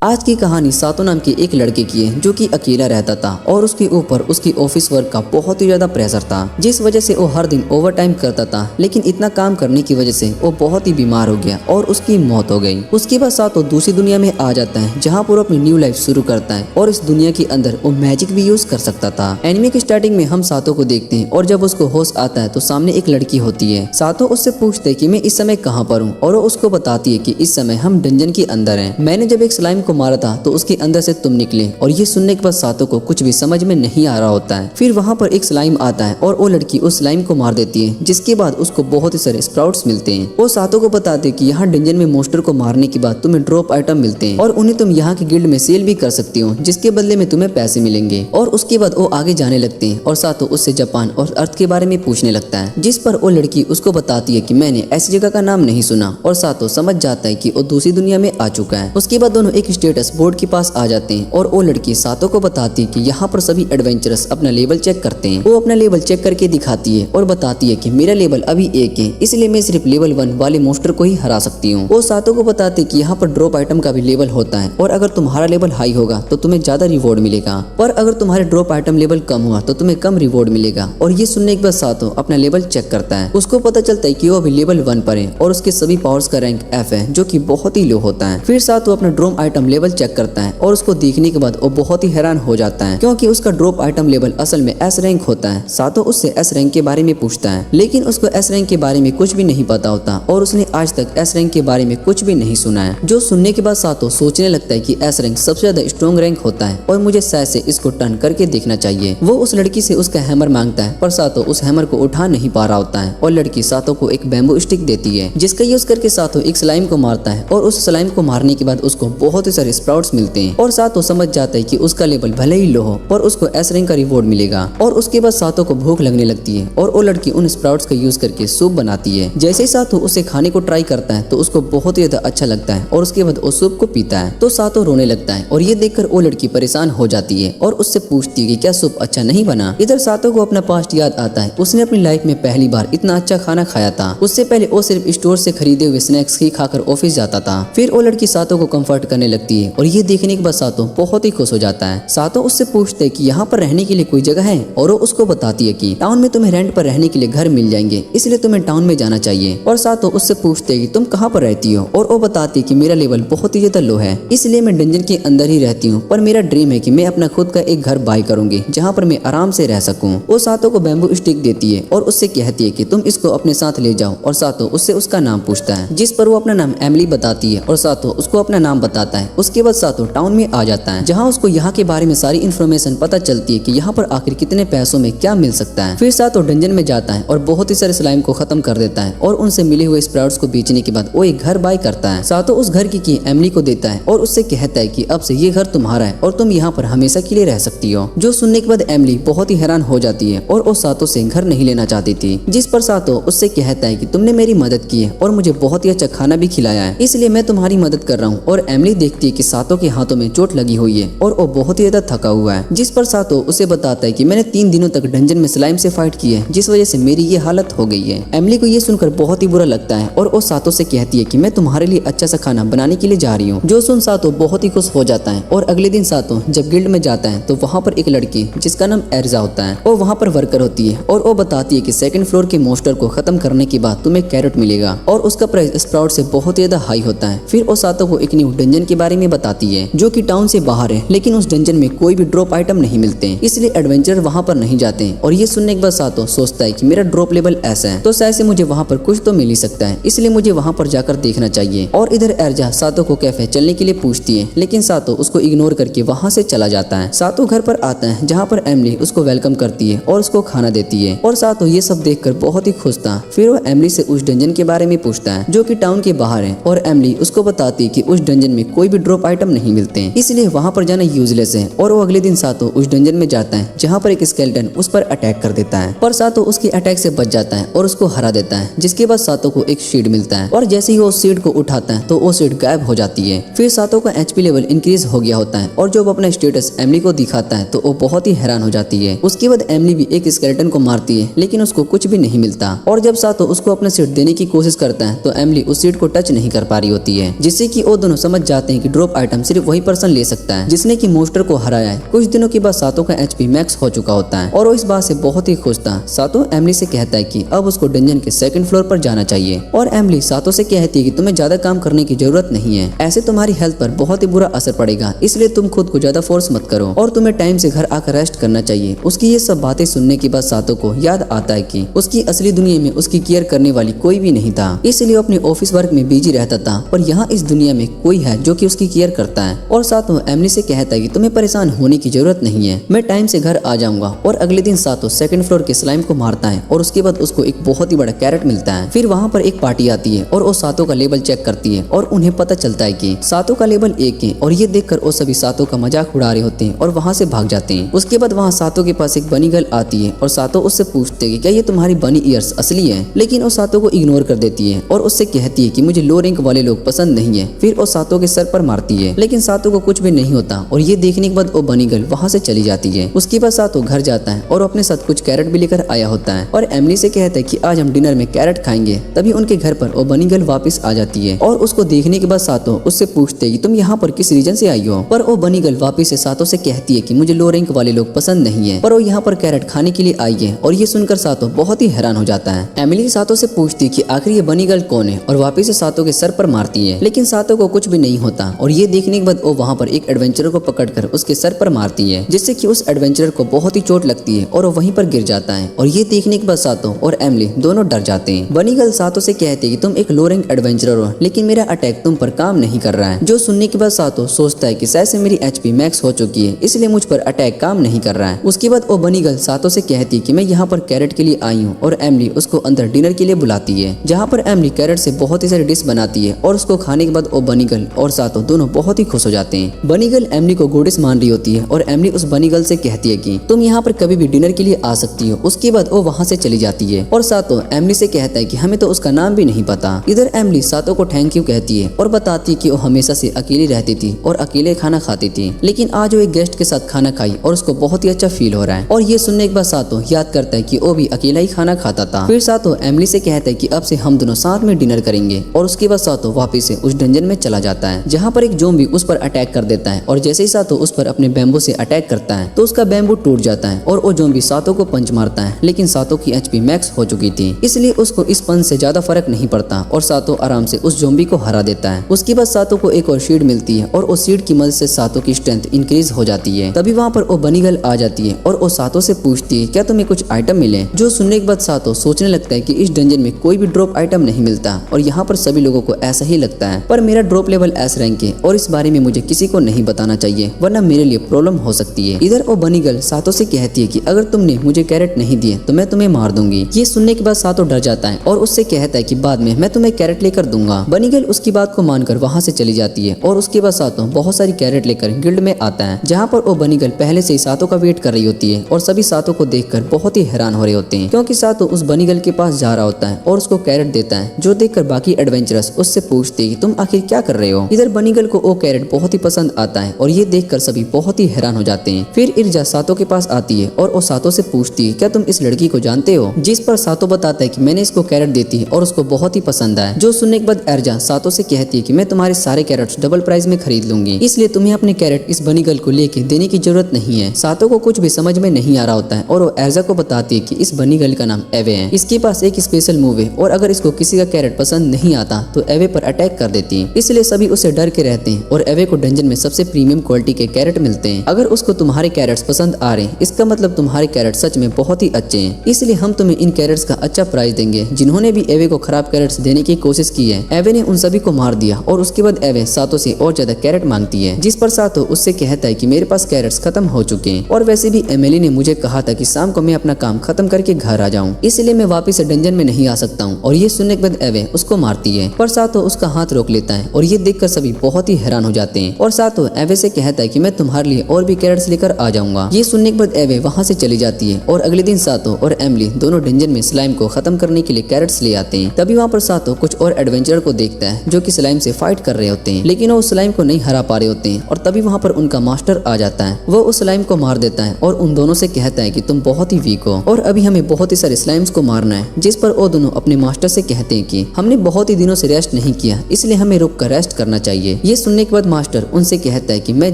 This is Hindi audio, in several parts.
आज की कहानी सातो नाम के एक लड़के की है जो कि अकेला रहता था और उसके ऊपर उसकी ऑफिस वर्क का बहुत ही ज्यादा प्रेशर था, जिस वजह से वो हर दिन ओवर टाइम करता था। लेकिन इतना काम करने की वजह से वो बहुत ही बीमार हो गया और उसकी मौत हो गई। उसके बाद सातो दूसरी दुनिया में आ जाता है जहाँ पर अपनी न्यू लाइफ शुरू करता है और इस दुनिया के अंदर वो मैजिक भी यूज कर सकता था। एनिमे की स्टार्टिंग में हम सातो को देखते हैं और जब उसको होश आता है तो सामने एक लड़की होती है। सातो उससे पूछते है कि मैं इस समय कहाँ पर हूँ और वो उसको बताती है कि इस समय हम डंजन के अंदर हैं। मैंने जब एक स्लाइम को मारा था तो उसके अंदर से तुम निकले। और ये सुनने के बाद सातो को कुछ भी समझ में नहीं आ रहा होता है। फिर वहाँ पर एक स्लाइम आता है और वो लड़की उस स्लाइम को मार देती है, जिसके बाद उसको बहुत ही सारे स्प्राउट्स मिलते हैं। वो सातो को बताते हैं कि यहाँ डंजन में मोस्टर को मारने के बाद तुम्हें ड्रॉप आइटम मिलते हैं और उन्हें तुम यहाँ की गिल्ड में सेल भी कर सकती हो, जिसके बदले में तुम्हें पैसे मिलेंगे। और उसके बाद वो आगे जाने लगते हैं और सातो उससे जापान और अर्थ के बारे में पूछने लगता है, जिस पर वो लड़की उसको बताती है कि मैंने ऐसी जगह का नाम नहीं सुना। और सातो समझ जाता है कि वो दूसरी दुनिया में आ चुका है। उसके बाद दोनों एक स्टेटस बोर्ड के पास आ जाते हैं और वो लड़की सातो को बताती है कि यहाँ पर सभी एडवेंचरस अपना लेवल चेक करते हैं। वो अपना लेवल चेक करके दिखाती है और बताती है कि मेरा लेवल अभी 1 है, इसलिए मैं सिर्फ लेवल 1 वाले मोस्टर को ही हरा सकती हूँ। वो सातो को बताती है कि यहाँ पर ड्रॉप आइटम का भी लेवल होता है और अगर तुम्हारा लेवल हाई होगा तो तुम्हें ज्यादा रिवॉर्ड मिलेगा, पर अगर तुम्हारे ड्रॉप आइटम लेवल कम हुआ तो तुम्हें कम रिवॉर्ड मिलेगा। और ये सुनने के बाद सातो अपना लेवल चेक करता है। उसको पता चलता है कि वो अभी लेवल 1 पर है और उसके सभी पावर्स का रैंक F है, जो कि बहुत ही लो होता है। फिर सातो अपना ड्रॉप आइटम लेवल चेक करता है और उसको देखने के बाद वो बहुत ही हैरान हो जाता है, क्योंकि उसका ड्रॉप आइटम लेवल असल में S रैंक होता है। सातो उससे S रैंक के बारे में पूछता है, लेकिन उसको S रैंक के बारे में कुछ भी नहीं पता होता और उसने आज तक S रैंक के बारे में कुछ भी नहीं सुना है। जो सुनने के बाद सातो सोचने लगता है कि S रैंक सबसे ज्यादा स्ट्रॉन्ग रैंक होता है और मुझे शायद से इसको टर्न करके देखना चाहिए। वो उस लड़की से उसका हैमर मांगता है, पर सातो उस हैमर को उठा नहीं पा रहा होता है और लड़की सातो को एक बैम्बू स्टिक देती है, जिसका यूज करके सातो एक स्लाइम को मारता है और उस स्लाइम को मारने के बाद उसको बहुत ही सारे स्प्राउट्स मिलते हैं और सातो समझ जाता है कि उसका लेवल भले ही लो हो पर उसको S रैंक का रिवॉर्ड मिलेगा। और उसके बाद सातो को भूख लगने लगती है और वो लड़की उन स्प्राउट्स का यूज करके सूप बनाती है। जैसे ही सातो उसे खाने को ट्राई करता है तो उसको बहुत ही ज्यादा अच्छा लगता है और उसके बाद वो सूप को पीता है तो सातो रोने लगता है और ये देखकर वो लड़की परेशान हो जाती है और उससे पूछती है कि क्या सूप अच्छा नहीं बना। इधर सातो को अपना पास्ट याद आता है। उसने अपनी लाइफ में पहली बार इतना अच्छा खाना खाया था। उससे पहले वो सिर्फ स्टोर से खरीदे हुए स्नैक्स ही खाकर ऑफिस जाता था। फिर वो लड़की सातो को कंफर्ट करने लगती है और ये देखने के बाद सातो बहुत ही खुश हो जाता है। सातो उससे पूछते है कि यहाँ पर रहने के लिए कोई जगह है और वो उसको बताती है कि टाउन में तुम्हें रेंट पर रहने के लिए घर मिल जाएंगे, इसलिए तुम्हें टाउन में जाना चाहिए। और सातो उससे पूछते है कि तुम कहाँ पर रहती हो और वो बताती है कि मेरा लेवल बहुत ही ज्यादा लो है, इसलिए मैं डंजन के अंदर ही रहती हूँ, पर मेरा ड्रीम है कि मैं अपना खुद का एक घर बाय करूंगी जहाँ पर मैं आराम से रह सकूँ। वो सातो को बैम्बू स्टिक देती है और उससे कहती है कि तुम इसको अपने साथ ले जाओ। और सातो उससे उसका नाम पूछता है, जिस पर वो अपना नाम एमिली बताती है और सातो उसको अपना नाम बताता है। उसके बाद सातो टाउन में आ जाता है जहाँ उसको यहाँ के बारे में सारी इन्फॉर्मेशन पता चलती है कि यहाँ पर आखिर कितने पैसों में क्या मिल सकता है। फिर सातो डंजन में जाता है और बहुत ही सारे स्लाइम को खत्म कर देता है और उनसे मिले हुए स्प्राउट्स को बेचने के बाद वो एक घर बाय करता है। सातो उस घर की एमिली को देता है और उससे कहता है कि अब से ये घर तुम्हारा है और तुम यहाँ पर हमेशा के लिए रह सकती हो। जो सुनने के बाद एमिली बहुत ही हैरान हो जाती है और वो सातो से घर नहीं लेना चाहती थी, जिस पर सातो उससे कहता है कि तुमने मेरी मदद की है और मुझे बहुत ही अच्छा खाना भी खिलाया है, इसलिए मैं तुम्हारी मदद कर रहा हूँ। और एमिली देखती है कि सातो के हाथों में चोट लगी हुई है और वो बहुत ही ज्यादा थका हुआ है, जिस पर सातो उसे बताता है कि मैंने 3 दिनों तक डंजन में स्लाइम से फाइट की है, जिस वजह से मेरी ये हालत हो गई है। एमिली को ये सुनकर बहुत ही बुरा लगता है और वो सातो से कहती है कि मैं तुम्हारे लिए अच्छा सा खाना बनाने के लिए जा रही हूँ। जो सुन सातो बहुत ही खुश हो जाता है और अगले दिन सातो जब गिल्ड में जाता है तो वहाँ पर एक लड़की जिसका नाम एर्जा होता है वो वहाँ पर वर्कर होती है और वो बताती है कि 2nd फ्लोर के मोस्टर को खत्म करने के बाद तुम्हें कैरेट मिलेगा और उसका प्राइस स्प्राउट से बहुत ज्यादा हाई होता है। फिर वो सातो को एक न्यू डंजन के बारे में बताती है जो कि टाउन से बाहर है, लेकिन उस डंजन में कोई भी ड्रॉप आइटम नहीं मिलते हैं, इसलिए एडवेंचरर वहाँ पर नहीं जाते हैं। और ये सुनने के बाद सातो सोचता है कि मेरा ड्रॉप लेवल ऐसा है तो शायद से मुझे वहाँ पर कुछ तो मिल ही सकता है, इसलिए मुझे वहाँ पर जाकर देखना चाहिए। और इधर एर्जा सातो को कैफे चलने के लिए पूछती है, लेकिन सातो उसको इग्नोर करके वहाँ से चला जाता है। सातो घर पर आता है जहाँ पर एमिली उसको वेलकम करती है और उसको खाना देती है और सातो ये सब देखकर बहुत ही खुश था। फिर वो एमिली से उस डंजन के बारे में पूछता है जो कि टाउन के बाहर है और एमिली उसको बताती है कि उस डंजन में कोई भी ड्रॉप आइटम नहीं मिलते हैं, इसलिए वहाँ पर जाना यूजलेस है। और वो अगले दिन सातो उस डंजन में जाता है जहाँ पर एक स्केलेटन उस पर अटैक कर देता है, पर सातो उसके अटैक से बच जाता है और उसको हरा देता है, जिसके बाद सातो को एक शील्ड मिलता है और जैसे ही वो शील्ड को उठाता है तो वो शील्ड गायब हो जाती है। फिर सातो का HP लेवल इंक्रीज हो गया होता है और जब अपना स्टेटस एमिली को दिखाता है तो वो बहुत ही हैरान हो जाती है। उसके बाद एमिली भी एक स्केलेटन को मारती है, लेकिन उसको कुछ भी नहीं मिलता और जब सातो उसको अपना सीट देने की कोशिश करता है तो एमिली उस सीट को टच नहीं कर पा रही होती है, जिससे कि वो दोनों समझ जाते हैं कि ड्रॉप आइटम सिर्फ वही पर्सन ले सकता है जिसने की मोस्टर को हराया है। कुछ दिनों के बाद सातो का एचपी मैक्स हो चुका होता है और वो इस बात से बहुत ही खुश था। सातो एमिली से कहता है कि अब उसको डंजन के सेकंड फ्लोर पर जाना चाहिए और एमिली सातो से कहती है कि तुम्हें ज्यादा काम करने की जरूरत नहीं है, ऐसे तुम्हारी हेल्थ पर बहुत ही बुरा असर पड़ेगा, इसलिए तुम खुद को ज्यादा फोर्स मत करो और तुम्हें टाइम से घर आकर रेस्ट करना चाहिए। उसकी ये सब बातें सुनने के बाद सातो को याद आता है कि उसकी असली दुनिया में उसकी केयर करने वाली कोई भी नहीं था, इसलिए अपने ऑफिस वर्क में बिजी रहता था। पर यहाँ इस दुनिया में कोई है जो कि उसकी केयर करता है और सातो एमिली से कहता है कि तुम्हें परेशान होने की जरूरत नहीं है, मैं टाइम से घर आ जाऊंगा। और अगले दिन सातो सेकंड फ्लोर के स्लाइम को मारता है और उसके बाद उसको एक बहुत ही बड़ा कैरेट मिलता है। फिर वहाँ पर एक पार्टी आती है और वो सातो का लेबल चेक करती है और उन्हें पता चलता है कि सातो का लेबल 1 है और ये देखकर वो सभी सातो का मजाक उड़ा रहे होते हैं और वहाँ से भाग जाते हैं। उसके बाद वहाँ सातो के पास एक बनी गर्ल आती है और सातो उससे पूछते हैं कि क्या ये तुम्हारी बनी ईयर्स असली है, लेकिन वो सातो को इग्नोर कर देती है और उससे कहती है कि मुझे लो रैंक वाले लोग पसंद नहीं है। फिर वो सातो के सर पर मारती है लेकिन सातो को कुछ भी नहीं होता और ये देखने के बाद वो बनी गर्ल वहाँ से चली जाती है। उसके बाद सातो घर जाता है और अपने साथ कुछ कैरेट भी लेकर आया होता है और एमिली से कहता है कि आज हम डिनर में कैरेट खाएंगे। तभी उनके घर पर वो बनी गर्ल वापस आ जाती है और उसको देखने के बाद सातो उससे पूछते हैं कि तुम यहाँ पर किस रीजन से आई हो। पर वो बनी गर्ल वापस से सातो से कहती है कि मुझे लो रैंक वाले लोग पसंद नहीं है, पर वो यहाँ पर कैरेट खाने के लिए आई है। और ये सुनकर सातो बहुत ही हैरान हो जाता है। एमिली सातो से पूछती है कि आखिर ये बनी गर्ल कौन है और वापस से सातो के सर पर मारती है, लेकिन सातो को कुछ भी नहीं होता। और ये देखने के बाद वो वहाँ पर एक एडवेंचरर को पकड़कर उसके सर पर मारती है जिससे कि उस एडवेंचरर को बहुत ही चोट लगती है और वो वहीं पर गिर जाता है। और ये देखने के बाद सातो और एमिली दोनों डर जाते हैं। बनी गर्ल सातो से कहती है कि तुम एक लो रैंक एडवेंचरर हो, लेकिन मेरा अटैक तुम पर काम नहीं कर रहा है। जो सुनने के बाद सातो सोचता है कि शायद से मेरी एचपी मैक्स हो चुकी है, इसलिए मुझ पर अटैक काम नहीं कर रहा है। उसके बाद वो बनी गर्ल सातो से कहती है कि मैं यहाँ पर कैरेट के लिए आई हूँ और एमिली उसको अंदर डिनर के लिए बुलाती है, जहाँ पर एमिली कैरेट से बहुत ही सारी डिश बनाती है और उसको खाने के बाद वो बनी गर्ल और सातो दोनों बहुत ही खुश हो जाते हैं। बनी गर्ल एमिली को गोडेस मान रही होती है और एमिली उस बनी गर्ल से कहती है कि तुम यहाँ पर कभी भी डिनर के लिए आ सकती हो। उसके बाद वो वहाँ से चली जाती है और सातो एमिली से कहता है कि हमें तो उसका नाम भी नहीं पता। इधर एमिली सातो को थैंक यू कहती है और बताती है कि वो हमेशा से अकेली रहती थी और अकेले खाना खाती थी, लेकिन आज वो एक गेस्ट के साथ खाना खाई और उसको बहुत ही अच्छा फील हो रहा है। और ये सुनने के बाद सातो याद करता है कि वो भी अकेला ही खाना खाता था। फिर सातो एमिली से कहता है कि अब से हम दोनों साथ में डिनर करेंगे और उसके बाद सातो वापस से उस डंजन में चला जाता है, जहाँ पर एक ज़ॉम्बी उस पर अटैक कर देता है। और जैसे ही सातो उस पर अपने बैम्बू से अटैक करता है तो उसका बैम्बू टूट जाता है और वो ज़ॉम्बी सातो को पंच मारता है, लेकिन सातो की एचपी मैक्स हो चुकी थी, इसलिए उसको इस पंच से ज्यादा फर्क नहीं पड़ता और सातो आराम से उस ज़ॉम्बी को हरा देता है। उसके बाद सातो को एक और शील्ड मिलती है और उस शील्ड की मदद से सातो की स्ट्रेंथ इंक्रीज हो जाती है। तभी वहाँ पर वो बनी गर्ल आ जाती है और वो सातो से पूछती है क्या तुम्हें कुछ आइटम मिले। जो सुनने के बाद सातो सोचने लगता है कि इस डंजन में कोई भी ड्रॉप आइटम नहीं मिलता और यहाँ पर सभी लोगों को ऐसा ही लगता है, पर मेरा ड्रॉप लेवल एस रैंक है और इस बारे में मुझे किसी को नहीं बताना चाहिए वरना मेरे लिए प्रॉब्लम हो सकती है। इधर वो बनी गर्ल सातो से कहती है कि अगर तुमने मुझे कैरेट नहीं दिए तो मैं तुम्हें मार दूंगी। ये सुनने के बाद सातो डर जाता है और उससे कहता है कि बाद में मैं तुम्हें कैरेट लेकर दूंगा। बनी गर्ल उसकी बात को मानकर वहाँ से चली जाती है और उसके बाद सातो बहुत सारी कैरेट लेकर गिल्ड में आता है, जहाँ पर वो बनी गर्ल पहले से ही सातो का वेट कर रही होती है और सभी सातो को देखकर बहुत ही हैरान हो रहे होते हैं, क्योंकि सातो उस बनी गर्ल के पास जा रहा होता है और उसको कैरेट देता है, जो देखकर बाकी एडवेंचरस उससे पूछते हैं कि तुम आखिर क्या कर रहे हो। इधर बनी गर्ल को वो कैरेट बहुत ही पसंद आता है और ये देखकर सभी बहुत ही हैरान हो जाते हैं। फिर इर्जा सातो के पास आती है और वो सातो से पूछती है क्या तुम इस लड़की को जानते हो, जिस पर सातो बताता है कि मैंने इसको कैरेट दी थी और उसको बहुत ही पसंद आया। जो सुनने के बाद इर्जा सातो से कहती है कि मैं तुम्हारे सारे कैरेट्स डबल प्राइस में खरीद लूंगी, इसलिए तुम्हें अपने कैरेट इस बनी गर्ल को लेके देने की जरूरत नहीं है। सातो को कुछ भी समझ में नहीं आ रहा होता है और वो इर्जा को बताती है कि इस बनी गर्ल का नाम एवे है, इसके पास एक स्पेशल मूव है और अगर इसको किसी का कैरेट पसंद नहीं आता तो एवे पर अटैक कर देती है, इसलिए सभी उसे डर के रहते हैं और एवे को डंजन में सबसे प्रीमियम क्वालिटी के कैरेट मिलते हैं। अगर उसको तुम्हारे कैरेट्स पसंद आ रहे हैं इसका मतलब तुम्हारे कैरेट सच में बहुत ही अच्छे हैं, इसलिए हम तुम्हें इन कैरेट्स का अच्छा प्राइस देंगे। जिन्होंने भी एवे को खराब कैरेट्स देने की कोशिश की है एवे ने उन सभी को मार दिया और उसके बाद एवे सातो से और ज्यादा कैरेट मांगती है, जिस पर सातो उससे कहता है कि मेरे पास कैरेट्स खत्म हो चुके हैं और वैसे भी एमिली ने मुझे कहा था कि शाम को मैं अपना काम खत्म करके घर आ जाऊं, इसलिए मैं वापस से डंजन में नहीं आ सकता हूं। और ये सुनने के बाद एवे उसको मारती है, पर सातो उसका हाथ रोक लेता है और ये देखकर सभी बहुत ही हैरान हो जाते हैं और सातो एवे से कहता है कि मैं तुम्हारे लिए और भी कैरेट्स लेकर आ जाऊंगा। ये सुनने के बाद एवे वहाँ से चली जाती है और अगले दिन सातो और एमिली दोनों डंजन में स्लाइम को खत्म करने के लिए कैरेट्स ले आते हैं। तभी वहाँ पर सातो कुछ और एडवेंचरर को देखता है जो कि स्लाइम से फाइट कर रहे होते हैं, लेकिन वो स्लाइम को नहीं हरा पा रहे होते हैं। और तभी वहाँ पर उनका मास्टर आ जाता है, वो उस स्लाइम को मार देता है और उन दोनों से कहता है कि तुम बहुत ही वीक हो और अभी हमें बहुत ही सारे स्लाइम्स को मारना है। जिस पर वो दोनों अपने मास्टर से कहते हैं कि हमने बहुत ही दिनों से रेस्ट नहीं किया, इसलिए हमें रुक कर रेस्ट करना चाहिए। चाहिए। ये सुनने के बाद मास्टर उनसे कहता है कि मैं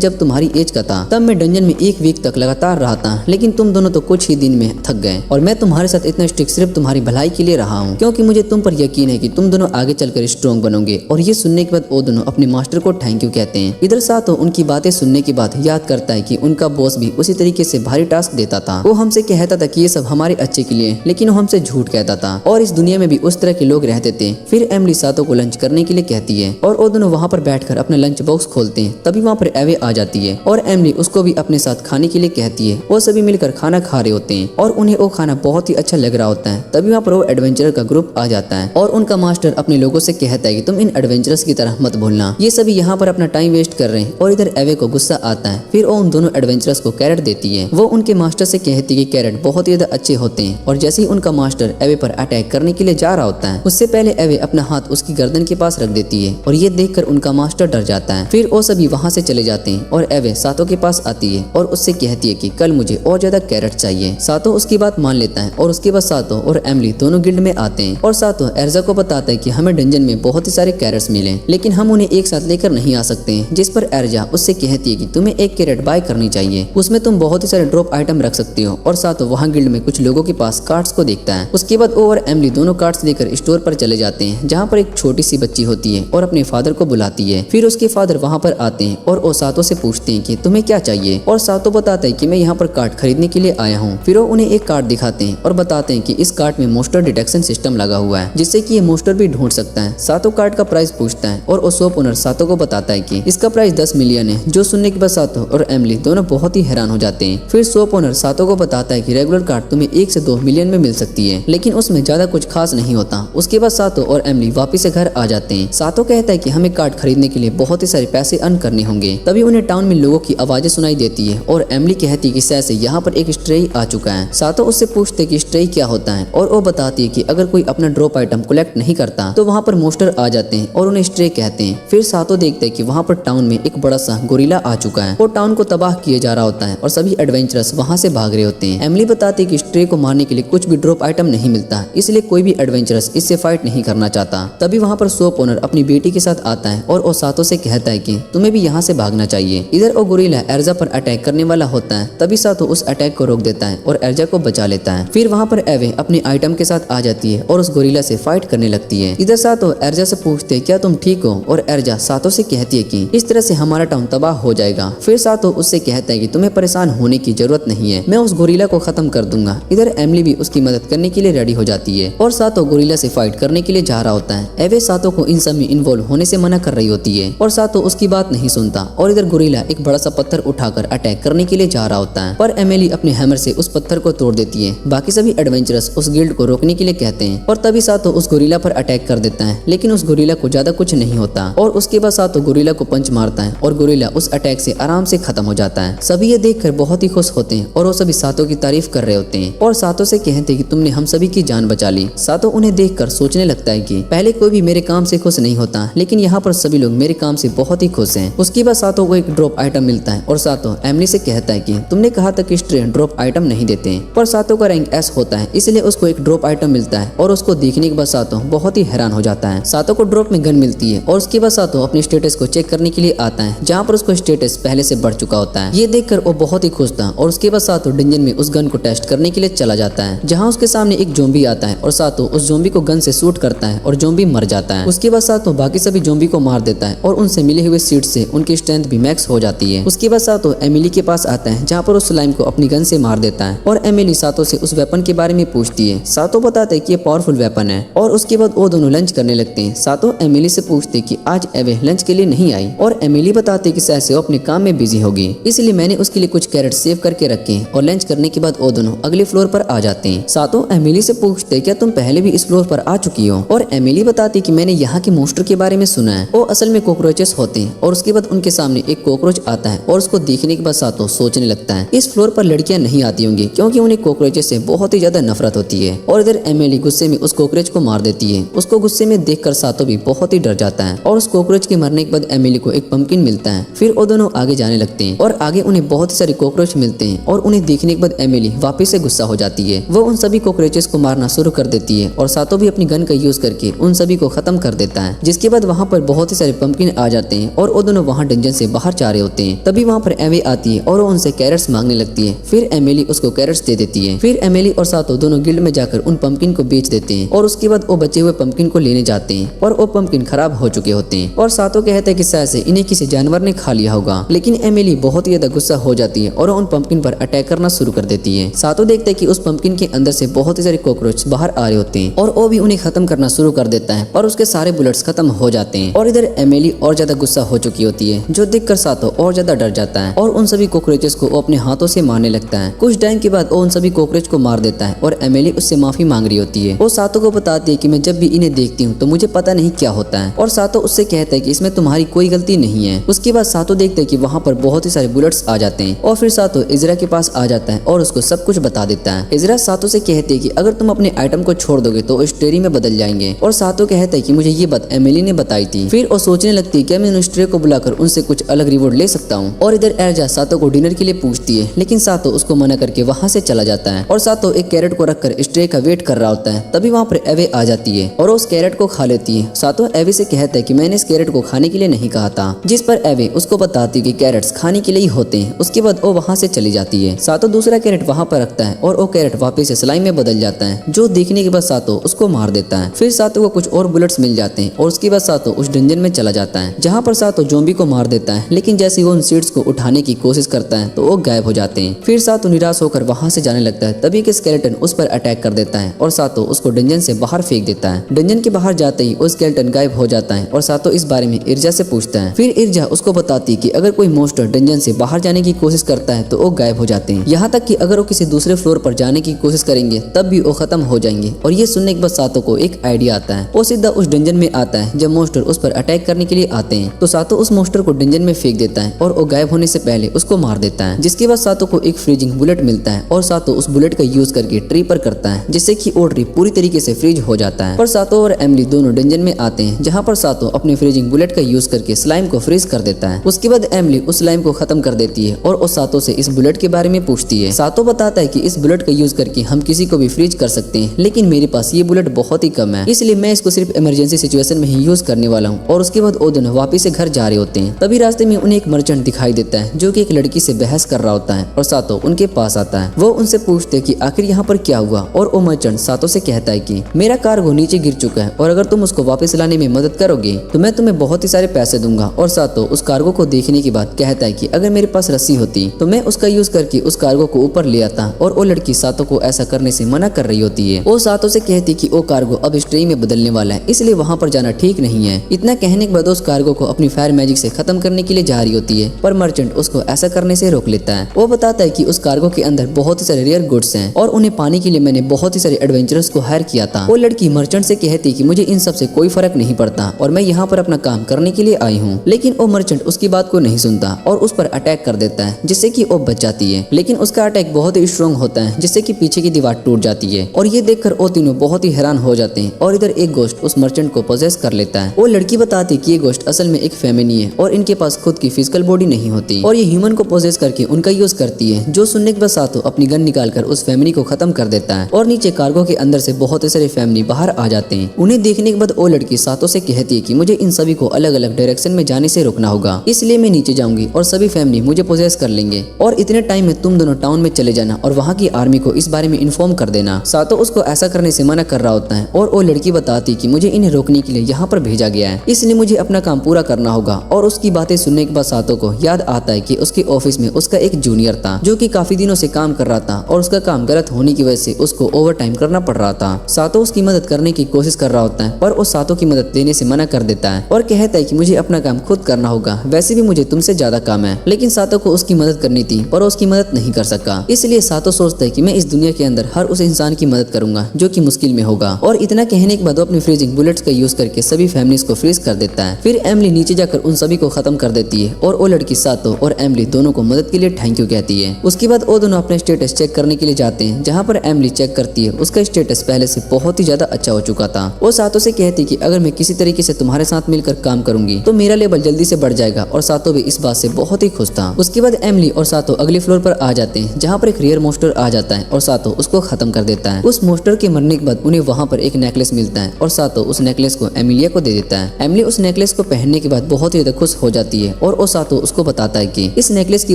जब तुम्हारी एज का था तब मैं डंजन में 1 वीक तक लगातार रहा था, लेकिन तुम दोनों तो कुछ ही दिन में थक गए और मैं तुम्हारे साथ इतना स्ट्रिक्ट सिर्फ तुम्हारी भलाई के लिए रहा हूँ, क्योंकि मुझे तुम पर यकीन है कि तुम दोनों आगे चलकर स्ट्रॉन्ग बनोगे। और ये सुनने के बाद वो दोनों अपने मास्टर को थैंक यू कहते हैं। इधर सातो उनकी बातें सुनने के बाद याद करता है कि उनका बॉस भी उसी तरीके से भारी टास्क देता था। वो हमसे कहता था कि ये सब हमारे अच्छे के लिए, लेकिन वो हमसे झूठ कहता था और इस दुनिया में भी उस तरह के लोग रहते थे। फिर एमिली सातो को लंच करने के लिए कहती है और वो दोनों वहाँ पर बैठकर अपना लंच बॉक्स खोलते हैं। तभी वहाँ पर एवे आ जाती है और एमिली उसको भी अपने साथ खाने के लिए कहती है। वो सभी मिलकर खाना खा रहे होते हैं और उन्हें वो खाना बहुत ही अच्छा लग रहा होता है। तभी वहाँ पर वो एडवेंचरर का ग्रुप आ जाता है और उनका मास्टर अपने लोगों से कहता है कि तुम इन एडवेंचरर्स की तरह मत भूलना, ये सभी यहाँ पर अपना टाइम वेस्ट कर रहे हैं। और इधर एवे को गुस्सा आता है। फिर वो उन दोनों एडवेंचरर्स को कैरेट देती है। वो उनके मास्टर से कहती है कि कैरेट बहुत ही ज्यादा अच्छे होते हैं। और जैसे ही उनका मास्टर एवे पर अटैक करने के लिए जा रहा होता है, उससे पहले एवे अपना हाथ उसकी गर्दन के पास रख देती है और ये देखकर उनका मास्टर डर जाता है। फिर वो सभी वहाँ से चले जाते हैं और एवे सातो के पास आती है और उससे कहती है कि कल मुझे और ज्यादा कैरेट चाहिए। सातो उसकी बात मान लेता है और उसके बाद सातो और एमिली दोनों गिल्ड में आते हैं और सातो एर्जा को बताता है कि हमें डंजन में बहुत ही सारे कैरेट्स मिले, लेकिन हम उन्हें एक साथ लेकर नहीं आ सकते हैं। जिस पर एर्जा उससे कहती है कि तुम्हें एक कैरेट बाय करनी चाहिए, उसमें तुम बहुत ही सारे ड्रॉप आइटम रख सकती हो। और सातो वहाँ गिल्ड में कुछ लोगों के पास कार्ड्स को देखता है। उसके बाद वो और एमिली दोनों कार्ड्स लेकर स्टोर पर चले जाते हैं, जहाँ पर एक छोटी सी बच्ची होती है और अपने फादर को बुलाती है। फिर उसके फादर वहाँ पर आते हैं और वो सातो से पूछते हैं कि तुम्हें क्या चाहिए। और सातो बताता है कि मैं यहाँ पर कार्ड खरीदने के लिए आया हूँ। फिर वो उन्हें एक कार्ड दिखाते हैं और बताते हैं कि इस कार्ड में मोस्टर डिटेक्शन सिस्टम लगा हुआ है, जिससे कि ये मोस्टर भी ढूंढ सकता है। सातो कार्ड का प्राइस पूछता है और वो शॉप ओनर सातो को बताता है कि इसका प्राइस 10 मिलियन है। जो सुनने के बाद सातो और एमिली दोनों बहुत ही हैरान हो जाते हैं। फिर शॉप ओनर सातो को बताता है कि रेगुलर कार्ड तुम्हें 1 से 2 मिलियन में मिल सकती है, लेकिन उसमें ज्यादा कुछ खास नहीं होता। उसके बाद सातो और एमिली वापिस से घर आ जाते हैं। सातो कहता है कि हमें कार्ड खरीदने के लिए बहुत ही सारे पैसे अर्न करने होंगे। तभी उन्हें टाउन में लोगों की आवाजें सुनाई देती है और एमिली कहती है कि से यहाँ पर एक स्ट्रे आ चुका है। सातो उससे पूछते कि स्ट्रे क्या होता है और वो बताती है कि अगर कोई अपना ड्रॉप आइटम कलेक्ट नहीं करता तो वहाँ पर मोस्टर आ जाते हैं और उन्हें स्ट्रे कहते हैं। फिर सातो देखते हैं कि वहाँ पर टाउन में एक बड़ा सा गोरिल्ला आ चुका है और टाउन को तबाह किए जा रहा होता है और सभी एडवेंचरर्स वहाँ से भाग रहे होते हैं। एमिली बताती है कि स्ट्रे को मारने के लिए कुछ भी ड्रॉप आइटम नहीं मिलता, इसलिए कोई भी एडवेंचरर्स इससे फाइट नहीं करना चाहता। तभी वहाँ पर शॉप ओनर अपनी बेटी के साथ आता है और वो सातो से कहता है कि तुम्हें भी यहाँ से भागना चाहिए। इधर वो गोरिल्ला एर्जा पर अटैक करने वाला होता है। तभी सातो उस अटैक को रोक देता है और एर्जा को बचा लेता है। फिर वहाँ पर एवे अपने आइटम के साथ आ जाती है और उस गोरिल्ला से फाइट करने लगती है। इधर सातो एर्जा से पूछते हैं क्या तुम ठीक हो, और एर्जा सातो से कहती है कि इस तरह से हमारा टाउन तबाह हो जाएगा। फिर सातो उससे कहता है कि तुम्हें परेशान होने की जरूरत नहीं है, मैं उस गोरिल्ला को खत्म कर दूंगा। इधर एमिली भी उसकी मदद करने के लिए रेडी हो जाती है और सातो गोरिल्ला से फाइट करने के लिए जा रहा होता है। एवे सातो को इन सब में इन्वॉल्व होने से मना कर रही होती है और सातो उसकी बात नहीं सुनता और इधर गोरिल्ला एक बड़ा सा पत्थर उठाकर अटैक करने के लिए जा रहा होता है, पर एमिली अपने हैमर से उस पत्थर को तोड़ देती है। बाकी सभी एडवेंचरर्स उस गिल्ड को रोकने के लिए कहते हैं और तभी सातो उस गोरिल्ला पर अटैक कर देता है, लेकिन उस गोरिल्ला को ज्यादा कुछ नहीं होता और उसके बाद सातो गोरिल्ला को पंच मारता है और गोरिल्ला उस अटैक से आराम से खत्म हो जाता है। सभी ये देखकर बहुत ही खुश होते हैं और वो सभी सातो की तारीफ कर रहे होते हैं और सातो से कहते हैं कि तुमने हम सभी की जान बचा ली। सातो उन्हें देखकर सोचने लगता है कि पहले कोई भी मेरे काम से खुश नहीं होता, लेकिन यहाँ पर सभी लोग मेरे काम से बहुत ही खुश हैं। उसके बाद सातो को एक ड्रॉप आइटम मिलता है और सातो एमिली से कहता है कि तुमने कहा था कि स्ट्रे ड्रॉप आइटम नहीं देते, पर सातो का रैंक एस होता है, इसलिए उसको एक ड्रॉप आइटम मिलता है और उसको देखने के बाद सातो बहुत ही हैरान हो जाता है। सातो को ड्रॉप में गन मिलती है और उसके बाद सातो अपने स्टेटस को चेक करने के लिए आता है, जहाँ पर उसको स्टेटस पहले से बढ़ चुका होता है। ये देखकर वो बहुत ही खुश था और उसके बाद सातो डंजन में उस गन को टेस्ट करने के लिए चला जाता है, जहाँ उसके सामने एक ज़ॉम्बी आता है और सातो उस ज़ॉम्बी को गन से शूट करता है और ज़ॉम्बी मर जाता है। उसके बाद सातो बाकी सभी ज़ॉम्बी को मार देता है और उनसे मिले हुए सीड से उनकी स्ट्रेंथ भी मैक्स हो जाती है। उसके बाद सातो एमिली के पास आता है, जहाँ पर उस स्लाइम को अपनी गन से मार देता है और एमिली सातो से उस वेपन के बारे में पूछती है। सातो बताता है कि ये पावरफुल वेपन है और उसके बाद वो दोनों लंच करने लगते हैं। सातो एमिली से पूछते कि आज एवे लंच के लिए नहीं आई और एमिली बताते कि शायद से वो अपने काम में बिजी होगी, इसलिए मैंने उसके लिए कुछ कैरेट सेव करके रखे। और लंच करने के बाद वो दोनों अगले फ्लोर पर आ जाते हैं। सातो एमिली से पूछते क्या तुम पहले भी इस फ्लोर पर आ चुकी हो, और एमिली बताती कि मैंने यहाँ के मोस्टर के बारे में सुना है, वो असल में कॉकरोचेस होते हैं। और उसके बाद उनके सामने एक कॉकरोच आता है और उसको देखने के बाद सातो सोचने लगता है इस फ्लोर पर लड़कियां नहीं आती होंगी, क्योंकि उन्हें कॉकरोचेस से बहुत ही ज्यादा नफरत होती है। और इधर एमिली गुस्से में उस कॉकरोच को मार देती है। उसको गुस्से में देखकर सातो भी बहुत ही डर जाता है और उस कॉकरोच के मरने के बाद एमिली को एक पंपकिन मिलता है। फिर वो दोनों आगे जाने लगते हैं और आगे उन्हें बहुत सारे कॉकरोच मिलते हैं और उन्हें देखने के बाद एमिली वापस से गुस्सा हो जाती है। वो उन सभी कॉकरोचेस को मारना शुरू कर देती है और सातो भी अपनी गन का यूज करके उन सभी को खत्म कर देता है। जिसके बाद वहाँ पर बहुत ही सारे पंपकिन आ जाते हैं और वो दोनों वहाँ डंजन से बाहर जा रहे होते हैं। तभी वहाँ पर एवे आती है और वो उनसे कैरेट्स मांगने लगती है। फिर एमिली उसको कैरेट्स दे देती है। फिर एमिली और सातो दोनों गिल्ड में जाकर उन पंपकिन को बेच देते हैं और उसके बाद वो बचे हुए पंपकिन को लेने जाते हैं और वो पंपकिन खराब हो चुके होते हैं और सातो कहता है कि शायद से इन्हें किसी जानवर ने खा लिया होगा। लेकिन एमिली बहुत ही ज्यादा गुस्सा हो जाती है और उन पंपकिन पर अटैक करना शुरू कर देती है। सातो देखता है कि उस पंपकिन के अंदर से बहुत ही सारे कॉकरोच बाहर आ रहे होते हैं और वो भी उन्हें खत्म करना शुरू कर देता है पर उसके सारे बुलेट्स खत्म हो जाते हैं। और इधर एमिली और ज्यादा गुस्सा हो चुकी होती है, जो देखकर सातो और ज्यादा डर जाता है और उन सभी कॉकरोचेस को वो अपने हाथों से मारने लगता है। कुछ टाइम के बाद वो उन सभी कॉकरोच को मार देता है और एमिली उससे माफी मांग रही होती है। वो सातो को बताती है कि मैं जब भी इन्हें देखती हूँ तो मुझे पता नहीं क्या होता है और सातो उससे कहता है कि इसमें तुम्हारी कोई गलती नहीं है। उसके बाद सातो देखते है कि वहाँ पर बहुत ही सारे बुलेट्स आ जाते हैं और फिर सातो इजरा के पास आ जाता है और उसको सब कुछ बता देता है। इजरा सातो से कहती है कि अगर तुम अपने आइटम को छोड़ दोगे तो स्ट्रेरी में बदल जाएंगे और सातो कहता है कि मुझे ये बात एमिली ने बताई थी। फिर वो सोचने लगती है कि मैं उन स्ट्रे को बुलाकर उनसे कुछ अलग रिवॉर्ड ले सकता हूँ। और इधर एर्जा सातो को डिनर के लिए पूछती है लेकिन सातो उसको मना करके वहाँ से चला जाता है और सातो एक कैरेट को रखकर स्ट्रे का वेट कर रहा होता है। तभी वहाँ पर एवे आ जाती है और उस कैरेट को खा लेती है। सातो एवे से कहता है कि मैंने इस कैरेट को खाने के लिए नहीं कहा था, जिस पर एवे उसको बताती है कि कैरेट्स खाने के लिए ही होते हैं। उसके बाद वो वहाँ से चली जाती है। सातो दूसरा कैरेट वहाँ पर रखता है और वो कैरेट वापस से स्लाइम में बदल जाता है, जो देखने के बाद सातो उसको मार देता है। फिर सातो को कुछ और बुलेट्स मिल जाते हैं और उसके बाद सातो उस डंजन में चला जाता है जहाँ पर सातो ज़ॉम्बी को मार देता है। लेकिन जैसे वो उन सीड्स को उठाने की कोशिश करता है तो वो गायब हो जाते हैं। फिर सातो निराश होकर वहाँ से जाने लगता है। तभी के स्केलेटन उस पर अटैक कर देता है और सातो उसको डंजन से बाहर फेंक देता है। डंजन के बाहर जाते ही वो स्केलेटन गायब हो जाता है और सातो इस बारे में इर्जा से पूछता है। फिर इर्जा उसको बताती है कि अगर कोई मोस्टर डंजन से बाहर जाने की कोशिश करता है तो वो गायब हो जाते हैं, यहाँ तक कि अगर वो किसी दूसरे फ्लोर पर जाने की कोशिश करेंगे तब भी वो खत्म हो जाएंगे। और ये सुनने के बाद सातो को एक आइडिया आता है। वो सीधा उस डंजन में आता है। जब मोस्टर उस पर अटैक करने के लिए आते हैं तो सातो उस मोस्टर को डंजन में फेंक देता है और वो गायब होने से पहले उसको मार देता है। जिसके बाद सातो को एक फ्रीजिंग बुलेट मिलता है और सातो उस बुलेट का यूज करके ट्री पर करता है, जिससे कि वो ट्री पूरी तरीके से फ्रीज हो जाता है। पर सातो और एमिली दोनों डंजन में आते हैं जहाँ पर सातो अपने फ्रीजिंग बुलेट का यूज करके स्लाइम को फ्रीज कर देता है। उसके बाद एमिली उस स्लाइम को खत्म कर देती है और उस सातो से इस बुलेट के बारे में पूछती है। सातो बताता है कि इस बुलेट का यूज करके हम किसी को भी फ्रीज कर सकते हैं, लेकिन मेरे पास ये बुलेट बहुत ही कम है, इसलिए मैं इसको सिर्फ इमरजेंसी सिचुएशन में ही यूज करने वाला हूँ। और उसके बाद वो दोनों वापिस से घर जा रहे होते हैं। तभी रास्ते में उन्हें एक मर्चेंट दिखाई देता है जो कि एक लड़की से बहस कर रहा होता है और सातो उनके पास आता है। वो उनसे पूछते हैं कि आखिर यहाँ पर क्या हुआ और वो मर्चेंट सातो से कहता है कि मेरा कार्गो नीचे गिर चुका है और अगर तुम उसको वापस लाने में मदद करोगे तो मैं तुम्हें बहुत ही सारे पैसे दूंगा। और सातो उस कार्गो को देखने के बाद कहता है कि अगर मेरे पास रस्सी होती तो मैं उसका यूज करके उस कार्गो को ऊपर ले आता। और वो लड़की सातो को ऐसा करने से मना कर रही होती है। वो सातो से कहती कि वो कार्गो अब स्ट्री में बदलने वाला है, इसलिए वहाँ पर जाना ठीक नहीं है। इतना कहने के बाद उस कार्गो को अपनी फायर मैजिक से खत्म करने के लिए जा रही होती है, पर मर्चेंट उसको ऐसा करने से रोक लेता है। वो बताता है कि उस कार्गो के अंदर बहुत ही सारे रेयर गुड्स हैं और उन्हें पाने के लिए मैंने बहुत ही सारे एडवेंचरर्स को हायर किया था। वो लड़की मर्चेंट से कहती कि मुझे इन सब से कोई फर्क नहीं पड़ता और मैं यहाँ पर अपना काम करने के लिए आई हूँ। लेकिन वो मर्चेंट उसकी बात को नहीं सुनता और उस पर अटैक कर देता है, जिससे कि वो बच जाती है। लेकिन उसका अटैक बहुत ही स्ट्रॉन्ग होता है, जिससे कि पीछे की दीवार टूट जाती है। और ये देखकर वो तीनों बहुत ही हैरान हो जाते हैं। और इधर एक गोश्त उस मर्चेंट को पोजेस कर लेता है। वो लड़की बताती कि ये गोश्त असल में एक फेमिनी है और इनके पास खुद की फिजिकल बॉडी नहीं होती और ये ह्यूमन को पोजेस करके उनका यूज करती है। जो सुनने के बाद सातो अपनी गन निकालकर उस फेमिनी को खत्म कर देता है और नीचे कार्गो के अंदर से बहुत सारे फैमिली बाहर आ जाते हैं। उन्हें देखने के बाद वो लड़की सातो से कहती है कि मुझे इन सभी को अलग अलग डायरेक्शन में जाने से रोकना होगा, इसलिए मैं नीचे जाऊंगी और सभी फैमिली मुझे पोजेस कर लेंगे और इतने टाइम में तुम दोनों टाउन में चले जाना और वहाँ की आर्मी को इस बारे में इन्फॉर्म कर देना। सातो उसको ऐसा करने से मना कर रहा होता है और वो लड़की बताती कि मुझे इन्हें रोकने के लिए यहाँ पर भेजा गया है, इसलिए मुझे अपना काम पूरा करना होगा। और उसकी बातें सुनने के बाद सातो को याद आता है कि उसके ऑफिस में उसका एक जूनियर था जो कि काफी दिनों से काम कर रहा था और उसका काम गलत होने की वजह से उसको ओवर टाइम करना पड़ रहा था। सातो उसकी मदद करने की कोशिश कर रहा होता है पर वो सातो की मदद देने से मना कर देता है और कहता है कि मुझे अपना काम खुद करना होगा, वैसे भी मुझे तुमसे ज्यादा काम है। लेकिन सातो को उसकी मदद करनी थी पर उसकी मदद नहीं कर सका, इसलिए सातो सोचता है कि मैं इस दुनिया के अंदर हर उस इंसान की मदद करूंगा जो कि मुश्किल में होगा। और इतना कहने के बाद वो अपनी फ्रीजिंग बुलेट्स का यूज करके सभी फैमिलीज को फ्रीज कर देता है। फिर एमिली नीचे जाकर उन सभी को खत्म कर देती है और वो लड़की सातो और एमिली दोनों को मदद के लिए थैंक यू कहती है। उसके बाद वो दोनों अपने स्टेटस चेक करने के लिए जाते हैं, जहाँ पर एमिली चेक करती है उसका स्टेटस पहले से बहुत ही ज्यादा अच्छा हो चुका था। वो सातो से कहती कि अगर मैं किसी तरीके से तुम्हारे साथ मिलकर काम करूंगी तो मेरा लेवल जल्दी से बढ़ जाएगा और सातो भी इस बात से बहुत ही खुश था। उसके बाद एमिली और सातो अगले फ्लोर पर आ जाते हैं, जहाँ पर एक रेयर मोस्टर आ जाता है और सातो उसको खत्म कर देता है। उस मोस्टर के मरने के बाद उन्हें वहाँ पर एक नेकलेस मिलता है और सातो उस नेकलेस को एमिलिया को दे देता है। एमिली उस नेकलेस नेकलेस को पहनने के बाद बहुत ही ज्यादा खुश हो जाती है और ओसातो उसको बताता है कि इस नेकलेस की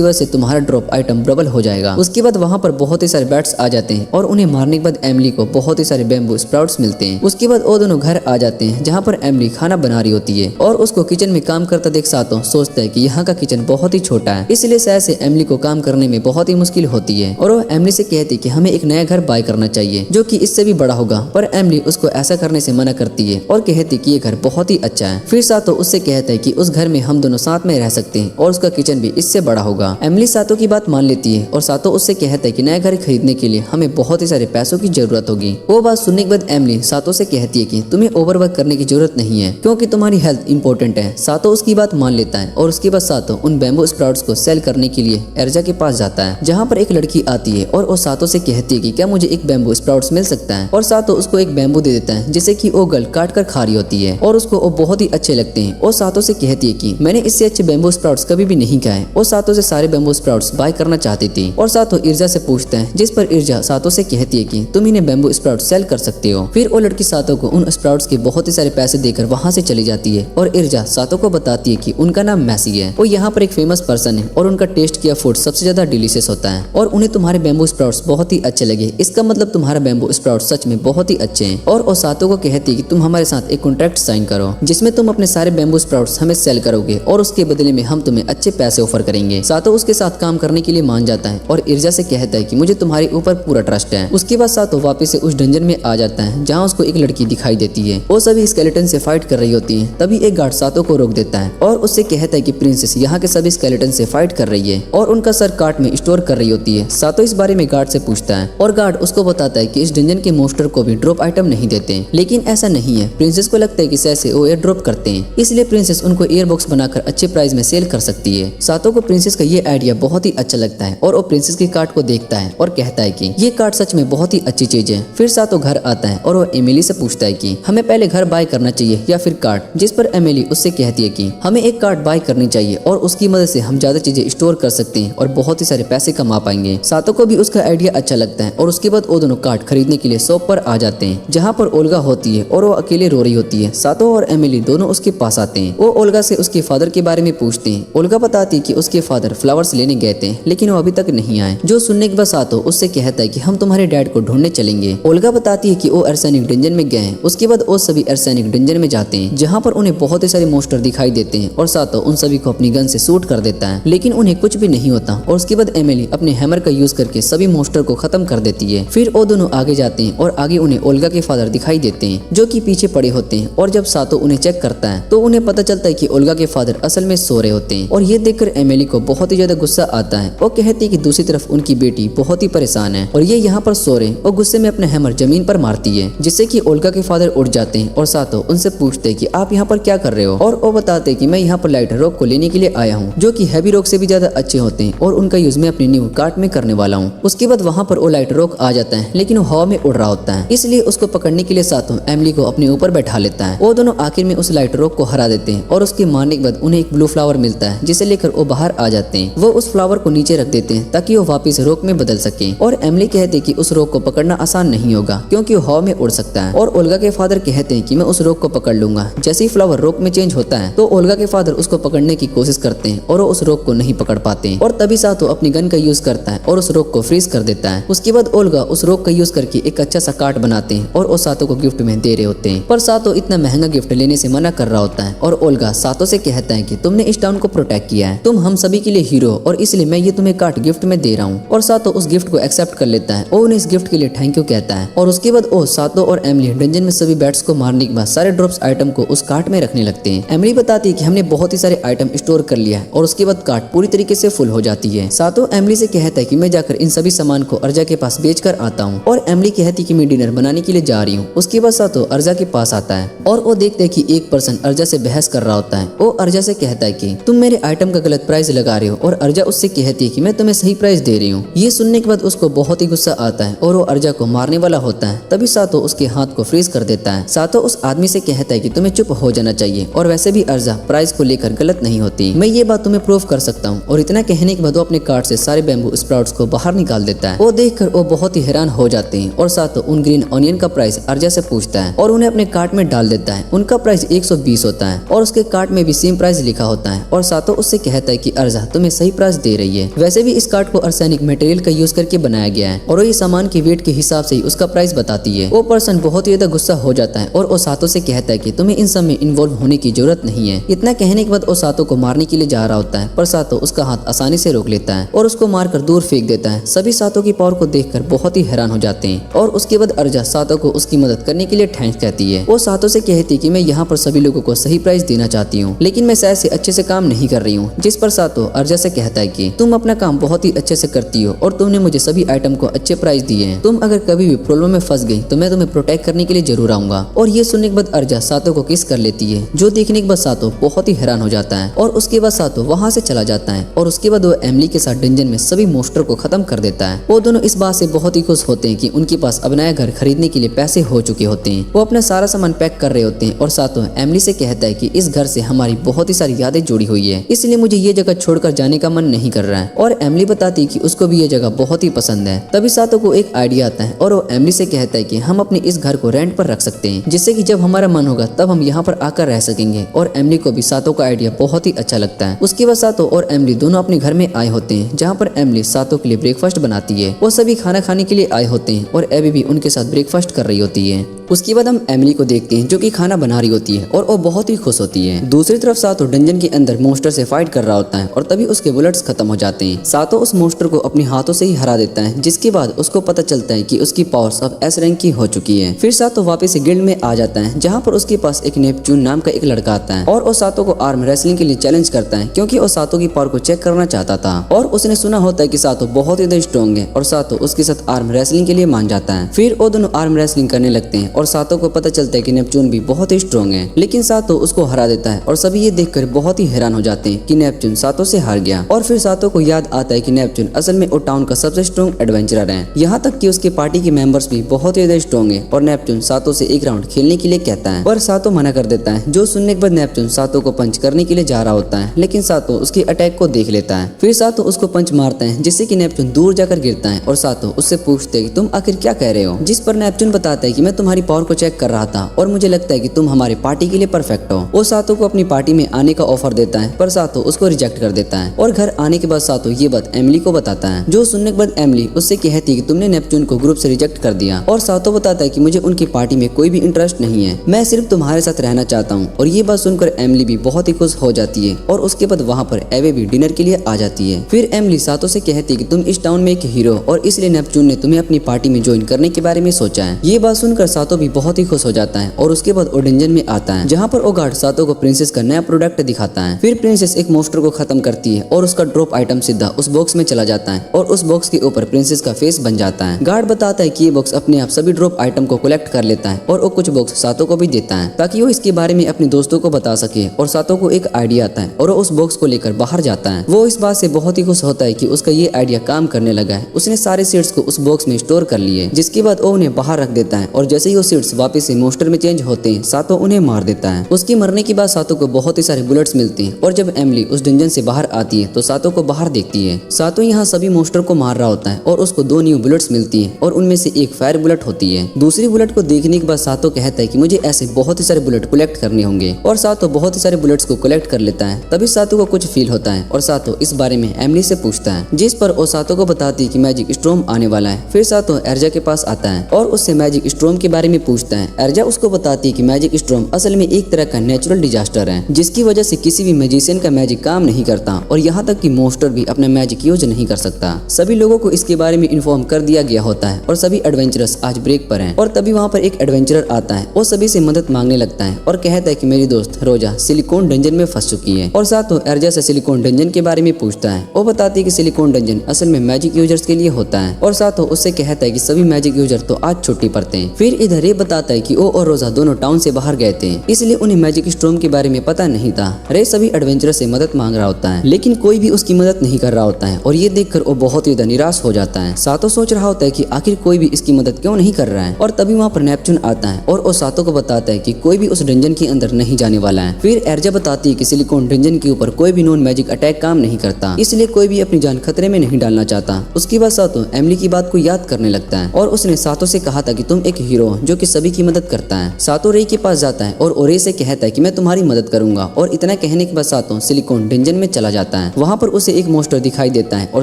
वजह से तुम्हारा ड्रॉप आइटम डबल हो जाएगा। उसके बाद वहाँ पर बहुत ही सारे बैट्स आ जाते हैं और उन्हें मारने के बाद एमिली को बहुत ही सारे बैम्बू स्प्राउट्स मिलते हैं। उसके बाद वो दोनों घर आ जाते हैं जहाँ पर एमिली खाना बना रही होती है और उसको किचन में काम करता देख सातो सोचता है कि यहाँ का किचन बहुत ही छोटा है, इसलिए शायद से एमिली को काम करने में बहुत ही मुश्किल होती है और वो एमिली से कहती है कि हमें एक नया घर बाय करना चाहिए जो कि इससे भी बड़ा होगा, पर एमिली उसको ऐसा करने से मना करती है और कहती कि ये घर बहुत ही अच्छा है। फिर सातो उससे कहता है कि उस घर में हम दोनों साथ में रह सकते हैं और उसका किचन भी इससे बड़ा होगा। एमिली सातो की बात मान लेती है और सातो उससे कहता है कि नया घर खरीदने के लिए हमें बहुत ही सारे पैसों की जरूरत होगी। वो बात सुनने के बाद एमिली सातो से कहती है कि तुम्हें ओवरवर्क करने की जरूरत नहीं है क्योंकि तुम्हारी हेल्थ इंपॉर्टेंट है। सातो उसकी बात मान लेता है और उसके बाद सातो उन बैम्बू स्प्राउट्स को सेल करने के लिए एर्जा के पास जाता है जहाँ पर एक लड़की आती है और वो सातो से कहती है कि क्या मुझे एक बैम्बू स्प्राउट्स मिल सकता है, और सातो उसको एक बैम्बू दे देता है जिसे कि वो गर्ल काट कर खा रही होती है और उसको वो बहुत ही अच्छे लगते हैं। और सातो से कहती है कि मैंने इससे अच्छे बैम्बू स्प्राउट्स कभी भी नहीं खाए। और सातो से सारे बैम्बू स्प्राउट्स बाय करना चाहती थी और सातो इर्जा से पूछता है, जिस पर इर्जा सातो से कहती है कि तुम इन्हें बैम्बू स्प्राउट्स सेल कर सकते हो। फिर वो लड़की सातो को उन स्प्राउट्स के बहुत ही सारे पैसे देकर वहाँ से चली जाती है और इर्जा सातो को बताती है कि उनका नाम मैसी है, वो यहाँ पर एक फेमस पर्सन है और उनका टेस्ट किया फूड सबसे ज्यादा डिलीशियस होता है और उन्हें तुम्हारे बैम्बू स्प्राउट्स बहुत ही अच्छे लगे, इसका मतलब तुम्हारा बैम्बू स्प्राउट्स सच में बहुत ही अच्छे हैं। और सातो को कहती है कि तुम हमारे साथ एक कॉन्ट्रैक्ट साइन करो जिसमें तुम अपने सारे बैम्बू स्प्राउट्स हमें सेल करोगे और उसके बदले में हम तुम्हें अच्छे पैसे ऑफर करेंगे। सातो उसके साथ काम करने के लिए मान जाता है और इर्जा से कहता है कि मुझे तुम्हारे ऊपर पूरा ट्रस्ट है। उसके बाद सातो वापस से उस डंजन में आ जाता है जहाँ उसको एक लड़की दिखाई देती है। वो सभी स्केलेटन से फाइट कर रही होती है। तभी एक गार्ड सातो को रोक देता है और उससे कहता है कि प्रिंसेस यहाँ के सभी स्केलेटन से फाइट कर रही है और उनका सर कार्ट में स्टोर कर रही होती है। सातो इस बारे में गार्ड से पूछता है और गार्ड उसको बताता है कि इस डंजन के मोस्टर को भी ड्रॉप आइटम नहीं देते, लेकिन ऐसा नहीं है। प्रिंसेस को लगता है कि शायद से वो एयर ड्रॉप करते हैं, इसलिए प्रिंसेस उनको एयर बॉक्स बनाकर अच्छे प्राइस में सेल कर सकती है। सातो को प्रिंसेस का ये आइडिया बहुत ही अच्छा लगता है और वो प्रिंसेस के कार्ड को देखता है और कहता है कि ये कार्ड सच में बहुत ही अच्छी चीज है। फिर सातो घर आता है और वो एमिली से पूछता है कि हमें पहले घर बाय करना चाहिए या फिर कार्ड, जिस पर एमिली उससे कहती है कि हमें एक कार्ड बाय करनी चाहिए और उसकी मदद से हम ज्यादा चीजें स्टोर कर सकते हैं और बहुत ही सारे पैसे कमा पाएंगे। सातो को भी उसका आइडिया अच्छा लगता है और उसके बाद वो दोनों कार्ड खरीदने के लिए शॉप पर आ जाते हैं जहाँ पर ओल्गा होती है और वो अकेले रो रही होती है। सातो और एमिली दोनों उसके पास आते हैं। वो ओल्गा से उसके फादर के बारे में पूछते हैं। ओल्गा बताती है कि उसके फादर फ्लावर्स लेने गए थे लेकिन वो अभी तक नहीं आए, जो सुनने के बाद सातो उससे कहता है कि हम तुम्हारे डैड को ढूंढने चलेंगे। ओल्गा बताती है कि वो अर्सेनिक डंजन में गए हैं। उसके बाद वो सभी अर्सेनिक डंजन में जाते हैं जहाँ पर उन्हें बहुत ही सारे मोस्टर दिखाई देते हैं और सातो उन सभी को अपनी गन से शूट कर देता है, लेकिन उन्हें कुछ भी नहीं होता। और उसके बाद एमिली अपने हैमर का यूज करके सभी मोस्टर को खत्म कर देती है। फिर वो दोनों आगे जाते हैं और आगे उन्हें ओल्गा के फादर दिखाई देते हैं जो कि पीछे पड़े होते हैं। और जब सातो उन्हें चेक करता है तो उन्हें पता चलता है कि ओल्गा के फादर असल में सो रहे होते हैं और ये देखकर एमिली को बहुत ही ज्यादा गुस्सा आता है। वो कहती है कि दूसरी तरफ उनकी बेटी बहुत ही परेशान है और ये यहाँ पर सो रहे और गुस्से में अपने हैमर जमीन पर मारती है जिससे कि ओल्गा के फादर उठ जाते हैं और सातो उनसे पूछते हैं कि आप यहाँ पर क्या कर रहे हो। और वो बताते हैं कि मैं यहाँ पर लाइट रॉक को लेने के लिए आया हूँ जो कि हैवी रॉक से भी ज्यादा अच्छे होते हैं और उनका यूज मैं अपनी न्यू कार्ट में करने वाला हूँ। उसके बाद वहाँ पर वो लाइट रॉक आ जाता है लेकिन वो हवा में उड़ रहा होता है, इसलिए उसको पकड़ने के लिए सातो एमिली को अपने ऊपर बैठा लेता है। वो दोनों आखिर में उस लाइट रॉक को हरा देते हैं और उसके मारने के बाद उन्हें एक ब्लू फ्लावर मिलता है जिसे लेकर वो बाहर आ जाते हैं। वो उस फ्लावर को नीचे रख देते हैं ताकि वो वापस रॉक में बदल सके। और एमिली कहते हैं कि उस रॉक को पकड़ना आसान नहीं होगा क्योंकि वो हवा में उड़ सकता है। और ओल्गा के फादर कहते हैं कि मैं उस रॉक को पकड़ लूंगा। जैसे ही फ्लावर रॉक में चेंज होता है तो ओल्गा के फादर उसको पकड़ने की कोशिश करते हैं और वो उस रॉक को नहीं पकड़ पाते और तभी सातो अपनी गन का यूज करता है और उस रॉक को फ्रीज कर देता है। उसके बाद ओल्गा उस रॉक का यूज करके एक अच्छा सा कार्ड बनाते हैं और वो सातो को गिफ्ट में दे रहे होते हैं, पर सातो इतना महंगा गिफ्ट लेने से मना कर रहा होता है। और ओल्गा सातो से कहता है कि तुमने इस टाउन को प्रोटेक्ट किया है, तुम हम सभी के लिए हीरो और इसलिए मैं ये तुम्हें कार्ड गिफ्ट में दे रहा हूँ। और सातो उस गिफ्ट को एक्सेप्ट कर लेता है और उन्हें इस गिफ्ट के लिए थैंक यू कहता है। और उसके बाद वो सातो और एमिली डंजन में सभी बैट्स को मारने के बाद सारे ड्रॉप्स आइटम को उस कार्ट में रखने लगते हैं। एमिली बताती है कि हमने बहुत ही सारे आइटम स्टोर कर लिया है और उसके बाद कार्ट पूरी तरीके से फुल हो जाती है। सातो एमिली से कहता है कि मैं जाकर इन सभी सामान को अर्जा के पास बेच कर आता हूँ और एमिली कहती है कि मैं डिनर बनाने के लिए जा रही हूँ। उसके बाद सातो अर्जा के पास आता है और वो देखते है कि एक पर्सन अर्जा से बहस कर रहा होता है। वो अर्जा से कहता है कि तुम मेरे आइटम का गलत प्राइस लगा रहे हो और अर्जा उससे कहती है कि मैं तुम्हें सही प्राइस दे रही हूँ। ये सुनने के बाद उसको बहुत ही गुस्सा आता है और वो अर्जा को मारने वाला होता है। तभी सातो उसके हाथ को फ्रीज कर देता है। सातो उस आदमी से कहता है कि तुम्हें चुप हो जाना चाहिए और वैसे भी अर्जा प्राइस को लेकर गलत नहीं होती, मैं ये बात तुम्हें प्रूव कर सकता हूँ। और इतना कहने के बाद वो अपने कार्ट से सारे बैम्बू स्प्राउट्स को बाहर निकाल देता है। वो देखकर वो बहुत ही हैरान हो जाते हैं और सातो उन ग्रीन ऑनियन का प्राइस अर्जा से पूछता है और उन्हें अपने कार्ट में डाल देता है। उनका प्राइस 120 20 होता है और उसके कार्ड में भी सेम प्राइस लिखा होता है। और सातो उससे कहता है कि अर्जा तुम्हें सही प्राइस दे रही है। वैसे भी इस कार्ड को आर्सेनिक मटेरियल का यूज करके बनाया गया है और वो ये सामान की वेट के हिसाब से ही उसका प्राइस बताती है। वो पर्सन बहुत ही ज्यादा गुस्सा हो जाता है और वो सातो से कहता है कि तुम्हें इन सब में इन्वॉल्व होने की जरूरत नहीं है। इतना कहने के बाद वो सातो को मारने के लिए जा रहा होता है, पर सातो उसका हाथ आसानी से रोक लेता है और उसको मारकर दूर फेंक देता है। सभी सातो की पावर को देखकर बहुत ही हैरान हो जाते हैं और उसके बाद अर्जा सातो को उसकी मदद करने के लिए थैंक्स कहती है। वो सातो से कहती है कि मैं यहाँ पर सभी लोगों को सही प्राइस देना चाहती हूँ, लेकिन मैं शायद से अच्छे से काम नहीं कर रही हूँ। जिस पर सातो अर्जा से कहता है कि तुम अपना काम बहुत ही अच्छे से करती हो और तुमने मुझे सभी आइटम को अच्छे प्राइस दिए हैं। तुम अगर कभी भी प्रॉब्लम में फंस गई तो मैं तुम्हें प्रोटेक्ट करने के लिए जरूर आऊंगा। और ये सुनने के बाद अर्जा सातो को किस कर लेती है, जो देखने के बाद सातो बहुत ही हैरान हो जाता है और उसके बाद सातो वहाँ से चला जाता है और उसके बाद वो एमिली के साथ डंजन में सभी मोस्टर को खत्म कर देता है। वो दोनों इस बात से बहुत ही खुश होते हैं कि उनके पास अब नया घर खरीदने के लिए पैसे हो चुके होते हैं। वो अपना सारा सामान पैक कर रहे होते हैं और सातो एमिली से कहता है कि इस घर से हमारी बहुत ही सारी यादें जुड़ी हुई है, इसलिए मुझे ये जगह छोड़कर जाने का मन नहीं कर रहा है। और एमिली बताती है कि उसको भी ये जगह बहुत ही पसंद है। तभी सातो को एक आइडिया आता है और वो एमिली से कहता है कि हम अपने इस घर को रेंट पर रख सकते हैं, जिससे कि जब हमारा मन होगा तब हम यहाँ पर आकर रह सकेंगे। और एमिली को भी सातो का आइडिया बहुत ही अच्छा लगता है। उसके बाद सातो और एमिली दोनों अपने घर में आए होते हैं, जहाँ पर एमिली सातो के लिए ब्रेकफास्ट बनाती है। वो सभी खाना खाने के लिए आए होते हैं और एबी भी उनके साथ ब्रेकफास्ट कर रही होती है। उसके बाद हम एमिली को देखते हैं जो कि खाना बना रही होती है और वो बहुत ही खुश होती है। दूसरी तरफ सातो डंजन के अंदर मोस्टर से फाइट कर रहा होता है और तभी उसके बुलेट्स खत्म हो जाते हैं। सातो उस मोस्टर को अपने हाथों से ही हरा देता है, जिसके बाद उसको पता चलता है कि उसकी पावर्स अब एस रैंक की हो चुकी है। फिर सातो वापस से गिल्ड में आ जाता है, जहाँ पर उसके पास एक नेपच्यून नाम का एक लड़का आता है और वो सातो को आर्म रेसलिंग के लिए चैलेंज करता है, क्योंकि वो सातो की पावर को चेक करना चाहता था। और उसने सुना होता है कि सातो बहुत ही स्ट्रॉन्ग है और सातो उसके साथ आर्म रेसलिंग के लिए मान जाता है। फिर वो दोनों आर्म रेसलिंग करने लगते हैं और सातो को पता चलता है कि नेपच्यून भी बहुत ही स्ट्रॉन्ग है, लेकिन सातो उसको हरा देता है और सभी ये देखकर बहुत ही हैरान हो जाते हैं कि नेपच्यून सातो से हार गया। और फिर सातो को याद आता है कि नेपच्यून असल में वो टाउन का सबसे स्ट्रॉन्ग एडवेंचरर है। यहाँ तक कि उसके पार्टी के मेंबर्स भी बहुत ही ज्यादा स्ट्रॉन्ग है और नेपच्यून सातो से एक राउंड खेलने के लिए कहता है, पर सातो मना कर देता है। जो सुनने के बाद नेपच्यून सातो को पंच करने के लिए जा रहा होता है, लेकिन सातो उसके अटैक को देख लेता है। फिर सातो उसको पंच मारता है, जिससे कि नेपच्यून दूर जाकर गिरता है और सातो उससे पूछते हैं कि तुम आखिर क्या कह रहे हो। जिस पर नेपच्यून बताता है कि मैं तुम्हारी पावर को चेक कर रहा था और मुझे लगता है कि तुम हमारी पार्टी के लिए परफेक्ट हो। वो सातो को अपनी पार्टी में आने का ऑफर देता है, पर सातो उसको रिजेक्ट कर देता है। और घर आने के बाद सातो ये बात एमिली को बताता है, जो सुनने के बाद एमिली उससे कहती है कि तुमने नेपच्यून को ग्रुप से रिजेक्ट कर दिया। और सातो बताता है कि मुझे उनकी पार्टी में कोई भी इंटरेस्ट नहीं है, मैं सिर्फ तुम्हारे साथ रहना चाहता हूँ। और ये बात सुनकर एमिली भी बहुत ही खुश हो जाती है और उसके बाद वहाँ पर एवे भी डिनर के लिए आ जाती है। फिर एमिली सातो से कहती है कि तुम इस टाउन में एक हीरो और इसलिए नेपच्यून ने तुम्हें अपनी पार्टी में ज्वाइन करने के बारे में सोचा है। ये बात सुनकर सातो भी बहुत ही खुश हो जाता है और उसके बाद वो डंजन में आता है, जहाँ पर वो गार्ड सातो को प्रिंसेस का नया प्रोडक्ट दिखाता है। फिर प्रिंसेस एक मोस्टर को खत्म करती है और उसका ड्रॉप आइटम सीधा उस बॉक्स में चला जाता है और उस बॉक्स के ऊपर प्रिंसेस का फेस बन जाता है। गार्ड बताता है कि ये बॉक्स अपने आप सभी ड्रॉप आइटम को कलेक्ट कर लेता है और वो कुछ बॉक्स सातो को भी देता है ताकि वो इसके बारे में अपने दोस्तों को बता सके। और सातो को एक आइडिया आता है और वो उस बॉक्स को लेकर बाहर जाता है। वो इस बात से बहुत ही खुश होता है कि उसका ये आइडिया काम करने लगा है। उसने सारे सीड्स को उस बॉक्स में स्टोर कर लिए, जिसके बाद वो उन्हें बाहर रख देता है और जैसे ही वो सीड्स वापस से मोस्टर में चेंज होते हैं, सातो उन्हें मार देता है। उसके मरने के बाद सातो को बहुत ही सारे बुलेट्स मिलते हैं और जब एमिली उस डंजन से बाहर आती है तो सातो को बाहर देखती है। सातो यहाँ सभी मोस्टर को मार रहा होता है और उसको 2 न्यू बुलेट्स मिलती है और उनमें से एक फायर बुलेट होती है। दूसरी बुलेट को देखने के बाद सातो कहता है कि मुझे ऐसे बहुत ही सारे बुलेट कलेक्ट करने होंगे और सातो बहुत ही सारे बुलेट्स को कलेक्ट कर लेता है। तभी सातो को कुछ फील होता है और सातो इस बारे में एमिली से पूछता है, जिस पर वो सातो को बताती है कि मैजिक स्टॉर्म आने वाला है। फिर सातो एर्जा के पास आता है और उससे मैजिक स्टॉर्म के बारे में पूछता है। एर्जा उसको बताती है कि मैजिक स्टॉर्म असल में एक तरह का नेचुरल डिजास्टर है, जिसकी वजह से किसी भी मैजिशियन का मैजिक काम नहीं करता और यहाँ तक कि मोस्टर भी अपना मैजिक यूज नहीं कर सकता। सभी लोगों को इसके बारे में इन्फॉर्म कर दिया गया होता है और सभी एडवेंचरर्स आज ब्रेक पर हैं। और तभी वहाँ पर एक एडवेंचरर आता है, वो सभी से मदद मांगने लगता है और कहता है कि मेरी दोस्त रोजा सिलिकॉन डंजन में फंस चुकी है। और सातो एर्जा से सिलिकॉन डंजन के बारे में पूछता है। वो बताती है कि सिलिकॉन डंजन असल में मैजिक यूजर्स के लिए होता है और सातो उससे कहता है कि सभी मैजिक यूजर तो आज छुट्टी पर थे। फिर इधर रे बताता है कि वो और रोजा दोनों टाउन से बाहर गए थे, इसलिए उन्हें मैजिक स्टॉर्म के बारे में पता नहीं था। रे सभी एडवेंचरर से मदद मांग रहा होता है, लेकिन कोई भी उसकी मदद नहीं कर रहा होता है और ये देखकर वो बहुत ही निराश हो जाता है। सातो सोच रहा होता है कि आखिर कोई भी इसकी मदद क्यों नहीं कर रहा है। और तभी वहाँ पर नेपच्यून आता है और वो सातो को बताता है कि कोई भी उस डंजन के अंदर नहीं जाने वाला है। फिर एर्जा बताती है कि सिलिकॉन डंजन के ऊपर कोई भी नॉन मैजिक अटैक काम नहीं करता, इसलिए कोई भी अपनी जान खतरे में नहीं डालना चाहता। उसके बाद सातो एमिली की बात को याद करने लगता है और उसने सातो से कहा था कि तुम एक हीरो हो जो कि सभी की मदद करता है। सातो रे के पास जाता है और रे से कहता है कि मैं तुम्हारी मदद करूंगा, और इतना कहने के बाद सातो सिलिकॉन डंजन में चला जाता है। वहाँ पर उसे एक मॉन्स्टर दिखाई देता है और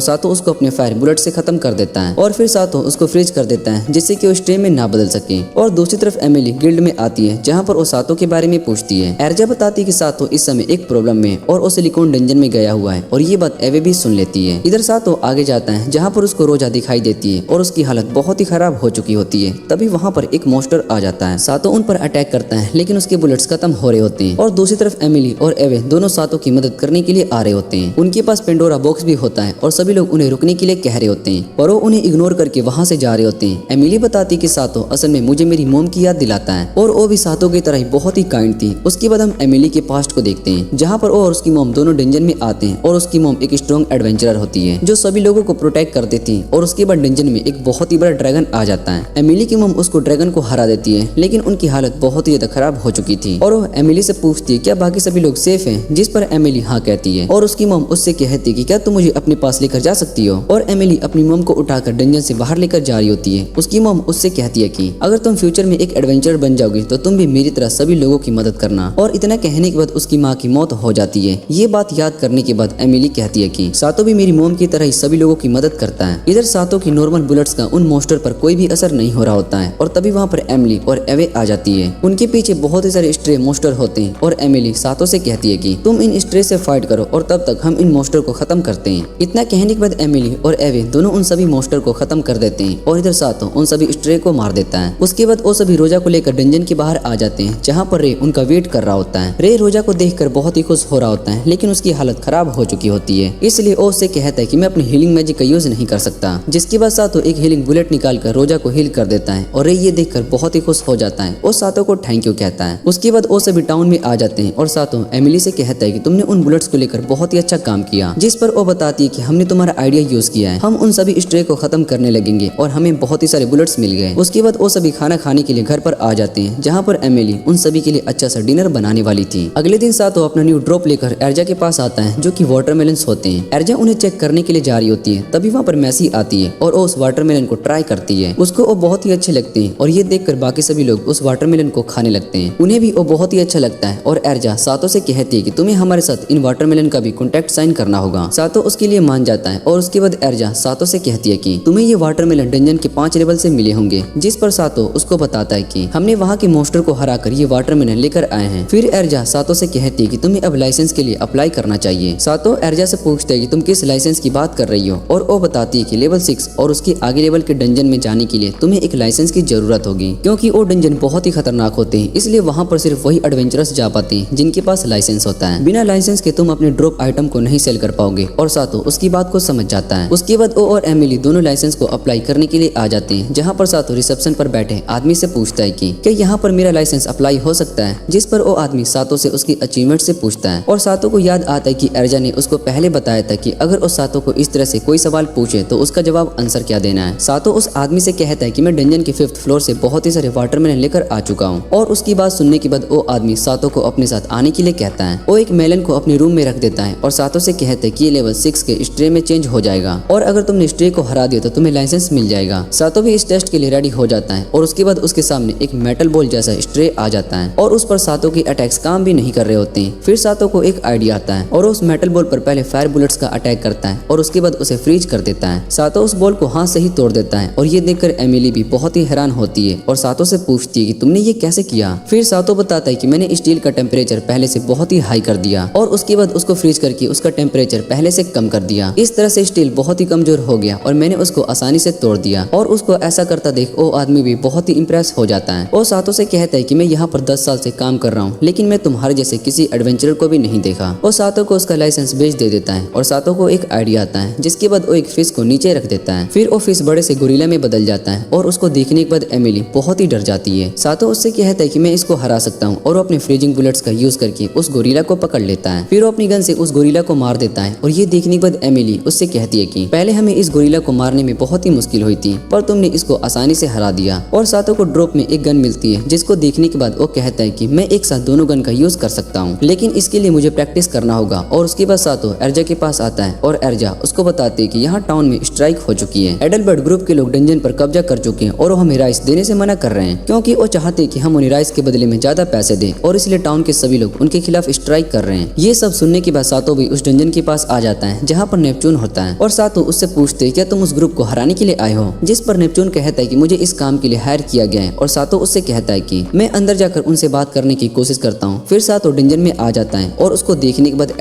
सातो उसको अपने फायर बुलेट से खत्म कर देता है और फिर सातो उसको फ्रीज कर देता है जिससे कि वो स्ट्रे में ना बदल सके। और दूसरी तरफ एमिली गिल्ड में आती है जहाँ पर वो सातो के बारे में पूछती है। एर्जा बताती है कि सातो इस समय एक प्रॉब्लम में और वो सिलिकॉन डंजन में गया हुआ है और ये बात एवे भी सुन लेती है। इधर सातो आगे जाता है जहाँ पर उसको रोजा दिखाई देती है और उसकी हालत बहुत ही खराब हो चुकी होती है। तभी वहाँ पर एक मॉन्स्टर आ जाता है। सातो उन पर अटैक करता है लेकिन उसके बुलेट्स खत्म हो रहे होते हैं और दूसरी तरफ एमिली और एवे दोनों सातो की मदद करने के लिए आ रहे होते हैं। उनके पास पेंडोरा बॉक्स भी होता है और सभी लोग उन्हें रुकने के लिए कह रहे होते हैं पर वो उन्हें इग्नोर करके वहाँ से जा रहे होते हैं। एमिली बताती कि सातो असल में मुझे मेरी मोम की याद दिलाता है और वो भी सातो की तरह ही बहुत ही काइंड थी। उसके बाद हम एमिली के पास्ट को देखते हैं जहाँ पर वो और उसकी मोम दोनों डंजन में आते हैं और उसकी मोम एक स्ट्रॉन्ग एडवेंचरर होती है जो सभी लोगों को प्रोटेक्ट कर देती है। और उसके बाद डंजन में एक बहुत ही बड़ा ड्रैगन आ जाता है। एमिली की मोम उसको ड्रैगन को हरा देती है लेकिन उनकी हालत बहुत ही ज्यादा खराब हो चुकी थी और वो एमिली से पूछती है क्या बाकी सभी लोग सेफ हैं, जिस पर एमिली हाँ कहती है और उसकी मोम उससे कहती है कि क्या तुम मुझे अपने पास लेकर जा सकती हो। और एमिली अपनी मोम को उठाकर डंजन से बाहर लेकर जा रही होती है। उसकी मोम उससे कहती है कि अगर तुम फ्यूचर में एक एडवेंचर बन जाओगी तो तुम भी मेरी तरह सभी लोगों की मदद करना। और इतना कहने के बाद उसकी माँ की मौत हो जाती है। ये बात याद करने के बाद एमिली कहती है कि सातो भी मेरी मोम की तरह ही सभी लोगों की मदद करता है। इधर सातो की नॉर्मल बुलेट्स का उन मॉन्स्टर पर कोई भी असर नहीं हो रहा होता है और तभी वहाँ पर एमिली और एवे आ जाती है। उनके पीछे बहुत ही सारे स्ट्रे मॉन्स्टर होते हैं और एमिली सातो से कहती है कि तुम इन स्ट्रे से फाइट करो और तब तक हम इन मॉन्स्टर को खत्म करते हैं। इतना कहने के बाद एमिली और एवे दोनों उन सभी मॉन्स्टर को खत्म कर देते हैं और इधर सातो उन सभी स्ट्रे को मार देता है। उसके बाद वो सभी रोजा को लेकर डंजन के बाहर आ जाते हैं जहाँ पर रे उनका वेट कर रहा होता है। रे रोजा को देखकर बहुत ही खुश हो रहा होता है लेकिन उसकी हालत खराब हो चुकी होती है, इसलिए वो उससे कहता है कि मैं अपनी हीलिंग मैजिक का यूज नहीं कर सकता। जिसके बाद सातो एक हीलिंग बुलेट निकालकर रोजा को हील कर देता है और रे ये देखकर बहुत ही खुश हो जाता है और सातो को थैंक यू कहता है। उसके बाद वो सभी टाउन में आ जाते हैं और सातो एमिली से कहता है कि तुमने उन बुलेट्स को लेकर बहुत ही अच्छा काम किया। जिस पर वो बताती है कि हमने तुम्हारा आइडिया यूज किया है, हम उन सभी स्ट्रे को खत्म करने लगेंगे और हमें बहुत ही सारे बुलेट्स मिल गए। उसके बाद वो सभी खाना खाने के लिए घर पर आ जाते हैं जहाँ पर एमिली उन सभी के लिए अच्छा सा डिनर बनाने वाली थी। अगले दिन सातो अपना न्यू ड्रॉप लेकर एर्जा के पास आता है जो कि वाटरमेलन्स होते हैं। एर्जा उन्हें चेक करने के लिए जा रही होती है तभी वहाँ पर मैसी आती है और वो उस वाटरमेलन को ट्राई करती है। उसको वो बहुत ही अच्छे लगते हैं और ये देखकर बाकी सभी लोग उस वाटरमेलन को खाने लगते हैं। उन्हें भी वो बहुत ही अच्छा लगता है और एर्जा सातो से कहती है कि तुम्हें हमारे साथ इन वाटरमेलन का भी कॉन्ट्रैक्ट साइन करना होगा। सातो उसके लिए मान जाता है और उसके बाद एर्जा सातो से कहती है कि तुम्हें ये वाटरमेलन डंजन के 5 लेवल से मिले होंगे। जिस पर सातो उसको बताता है कि हमने वहाँ के मॉन्स्टर को हराकर ये वाटरमेलन लेकर आए हैं। फिर एर्जा सातो से कहती है कि तुम्हें अब लाइसेंस के लिए अप्लाई करना चाहिए। सातो एर्जा से पूछता है कि तुम किस लाइसेंस की बात कर रही हो और वो बताती है कि लेवल 6 और उसके आगे लेवल के डंजन में जाने के लिए तुम्हें एक लाइसेंस की जरूरत होगी क्योंकि वो डंजन बहुत ही खतरनाक होते हैं, इसलिए वहाँ पर सिर्फ वही एडवेंचरस जा पाते हैं जिनके पास लाइसेंस होता है। बिना लाइसेंस के तुम अपने ड्रॉप आइटम को नहीं सेल कर पाओगे। और सातो उसकी बात को समझ जाता है। उसके बाद वो और एमिली दोनों लाइसेंस को अप्लाई करने के लिए आ जाते हैं जहाँ पर सातो रिसेप्शन पर बैठे आदमी से पूछता है कि क्या यहाँ पर मेरा लाइसेंस अप्लाई हो सकता है। जिस पर वो आदमी सातो से उसकी अचीवमेंट से पूछता है और सातो को याद आता है कि एर्जा ने उसको पहले बताया था कि अगर उस सातो को इस तरह से कोई सवाल पूछे तो उसका जवाब आंसर क्या देना है। सातो उस आदमी से कहता है कि मैं डंजन के 5th फ्लोर से बहुत ही सारे वाटरमेलन लेकर आ चुका हूँ। और उसकी बात सुनने के बाद वो आदमी सातो को अपने साथ आने के लिए कहता है। वो एक मेलन को अपने रूम में रख देता है और सातो से कहता है कि ये लेवल 6 के स्ट्रे में चेंज हो जाएगा और अगर तुमने स्ट्रे को हरा दिया तो तुम्हें लाइसेंस मिल जाएगा। सातो भी इस टेस्ट के लिए रेडी हो जाता है और उसके बाद उसके सामने एक मेटल बॉल जैसा स्ट्रे आ जाता है और उस पर सातो के अटैक्स काम भी नहीं कर रहे होते हैं। फिर सातो को एक आइडिया आता है और उस मेटल बॉल पर पहले फायर बुलेट्स का अटैक करता है और उसके बाद उसे फ्रीज कर देता है। सातो उस बॉल को हाथ से ही तोड़ देता है और ये देखकर एमिली भी बहुत ही हैरान होती है और सातो से पूछती है कि तुमने ये कैसे किया। फिर सातो बताता है कि मैंने स्टील का टेम्परेचर पहले से बहुत ही हाई कर दिया और उसके बाद उसको फ्रीज करके उसका टेम्परेचर पहले से कम कर दिया। इस तरह से स्टील बहुत ही कमजोर हो गया और मैंने उसको आसानी से तोड़ दिया। और उसको ऐसा करता देख वो आदमी भी बहुत ही इंप्रेस हो जाता है। वो सातो से कहता है कि मैं यहाँ पर 10 साल से काम कर रहा हूँ लेकिन मैं तुम्हारे जैसे किसी एडवेंचरर को भी नहीं देखा। वो सातो को उसका लाइसेंस बेच दे देता है और सातो को एक आइडिया आता है जिसके बाद वो एक फिश को नीचे रख देता है। फिर वो फिश बड़े से गोरिल्ला में बदल जाता है और उसको देखने के बाद एमिली बहुत ही डर जाती है। सातो उससे कहता है कि मैं इसको हरा सकता हूँ और वो अपने फ्रीजिंग बुलेट्स का यूज करके उस गोरिल्ला को पकड़ लेता है। फिर वो अपनी गन से उस गोरिल्ला को मार देता है और ये देखने के बाद एमिली उससे कहती है कि पहले हमें इस गोरिल्ला को मारने में बहुत ही मुश्किल हुई थी पर तुमने इसको आसानी से हरा दिया। और सातो को ड्रॉप में एक गन मिलती है जिसको देखने के बाद वो कहता है कि मैं एक साथ दोनों गन का यूज कर सकता हूँ लेकिन इसके लिए मुझे प्रैक्टिस करना होगा। और उसके बाद सातो एर्जा के पास आता है और एर्जा उसको बताते है कि यहाँ टाउन में स्ट्राइक हो चुकी है। एडलबर्ट ग्रुप के लोग डंजन पर कब्जा कर चुके हैं और वो हमें राइस देने से मना कर रहे हैं क्योंकि वो चाहते हैं कि हम उन्हें राइस के बदले में ज्यादा ज्यादा पैसे दे और इसलिए टाउन के सभी लोग उनके खिलाफ स्ट्राइक कर रहे हैं। ये सब सुनने के बाद सातो भी उस डंजन के पास आ जाता है जहाँ पर नेपच्यून होता है और सातो उससे पूछते क्या तुम उस ग्रुप को हराने के लिए आए हो, जिस पर नेपच्यून कहता है कि मुझे इस काम के लिए हायर किया गया है और सातो उससे कहता है कि मैं अंदर जाकर उनसे बात करने की कोशिश करता हूँ। फिर सातो डंजन में आ जाता है और उसको देखने के बाद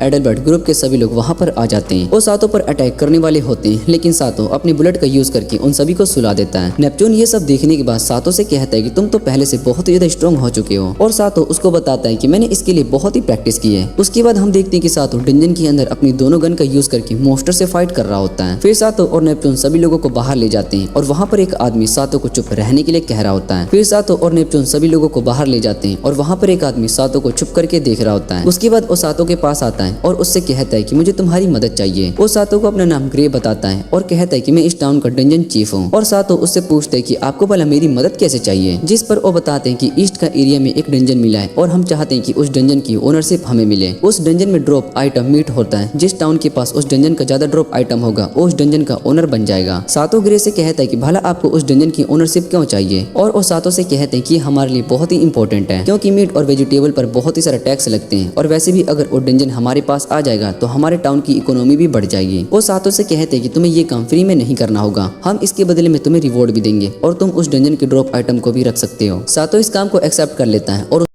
एडलबर्ट ग्रुप के सभी लोग वहाँ पर आ जाते हैं। वो सातो पर अटैक करने वाले होते हैं लेकिन सातो अपनी बुलेट का यूज करके उन सभी को सुला देता है। नेपच्यून ये सब देखने के बाद सातो से कहता है कि तुम तो पहले से बहुत ज्यादा स्ट्रॉन्ग हो चुके हो और सातो उसको बताता है कि मैंने इसके लिए बहुत ही प्रैक्टिस की है। उसके बाद हम देखते हैं कि सातो डंजन के अंदर अपनी दोनों गन का यूज करके मॉन्स्टर से फाइट कर रहा होता है। फिर सातो और नेपच्यून सभी लोगों को बाहर ले जाते हैं और वहाँ पर एक आदमी सातो को चुप रहने के लिए कह रहा होता है। फिर सातो और नेपच्यून सभी लोगों को बाहर ले जाते हैं और वहाँ पर एक आदमी सातो को चुप करके देख रहा होता है। उसके बाद वो सातो के पास आता है और उससे कहता है कि मुझे तुम्हारी मदद चाहिए। वो सातो को अपना नाम ग्रे बताता है और कहता है कि मैं इस टाउन का डंजन चीफ हूँ। और सातो उससे पूछता है कि आपको भला मेरी मदद कैसे चाहिए, जिस पर वो बताते हैं कि ईस्ट का एरिया में एक डंजन मिला है और हम चाहते हैं कि उस डंजन की ओनरशिप हमें मिले। उस डंजन में ड्रॉप आइटम मीट होता है, जिस टाउन के पास उस डंजन का ज्यादा ड्रॉप आइटम होगा वो उस डंजन का ओनर बन जाएगा। सातो ग्रे से कहता है कि भला आपको उस डंजन की ओनरशिप क्यों चाहिए, और वो सातो से कहते हैं कि हमारे लिए बहुत ही इंपॉर्टेंट है क्योंकि मीट और वेजिटेबल पर बहुत ही सारा टैक्स लगते हैं और वैसे भी अगर वो डंजन हमारे पास आ जाएगा तो हमारे टाउन की इकोनॉमी भी बढ़ जाएगी। वो सातो से कहते हैं कि तुम्हें ये काम फ्री में नहीं करना होगा, हम इसके बदले में तुम्हें रिवॉर्ड भी देंगे और तुम उस डंजन के ड्रॉप आइटम को भी रख सकते हो। सातो इस काम को एक्सेप्ट कर लेता है और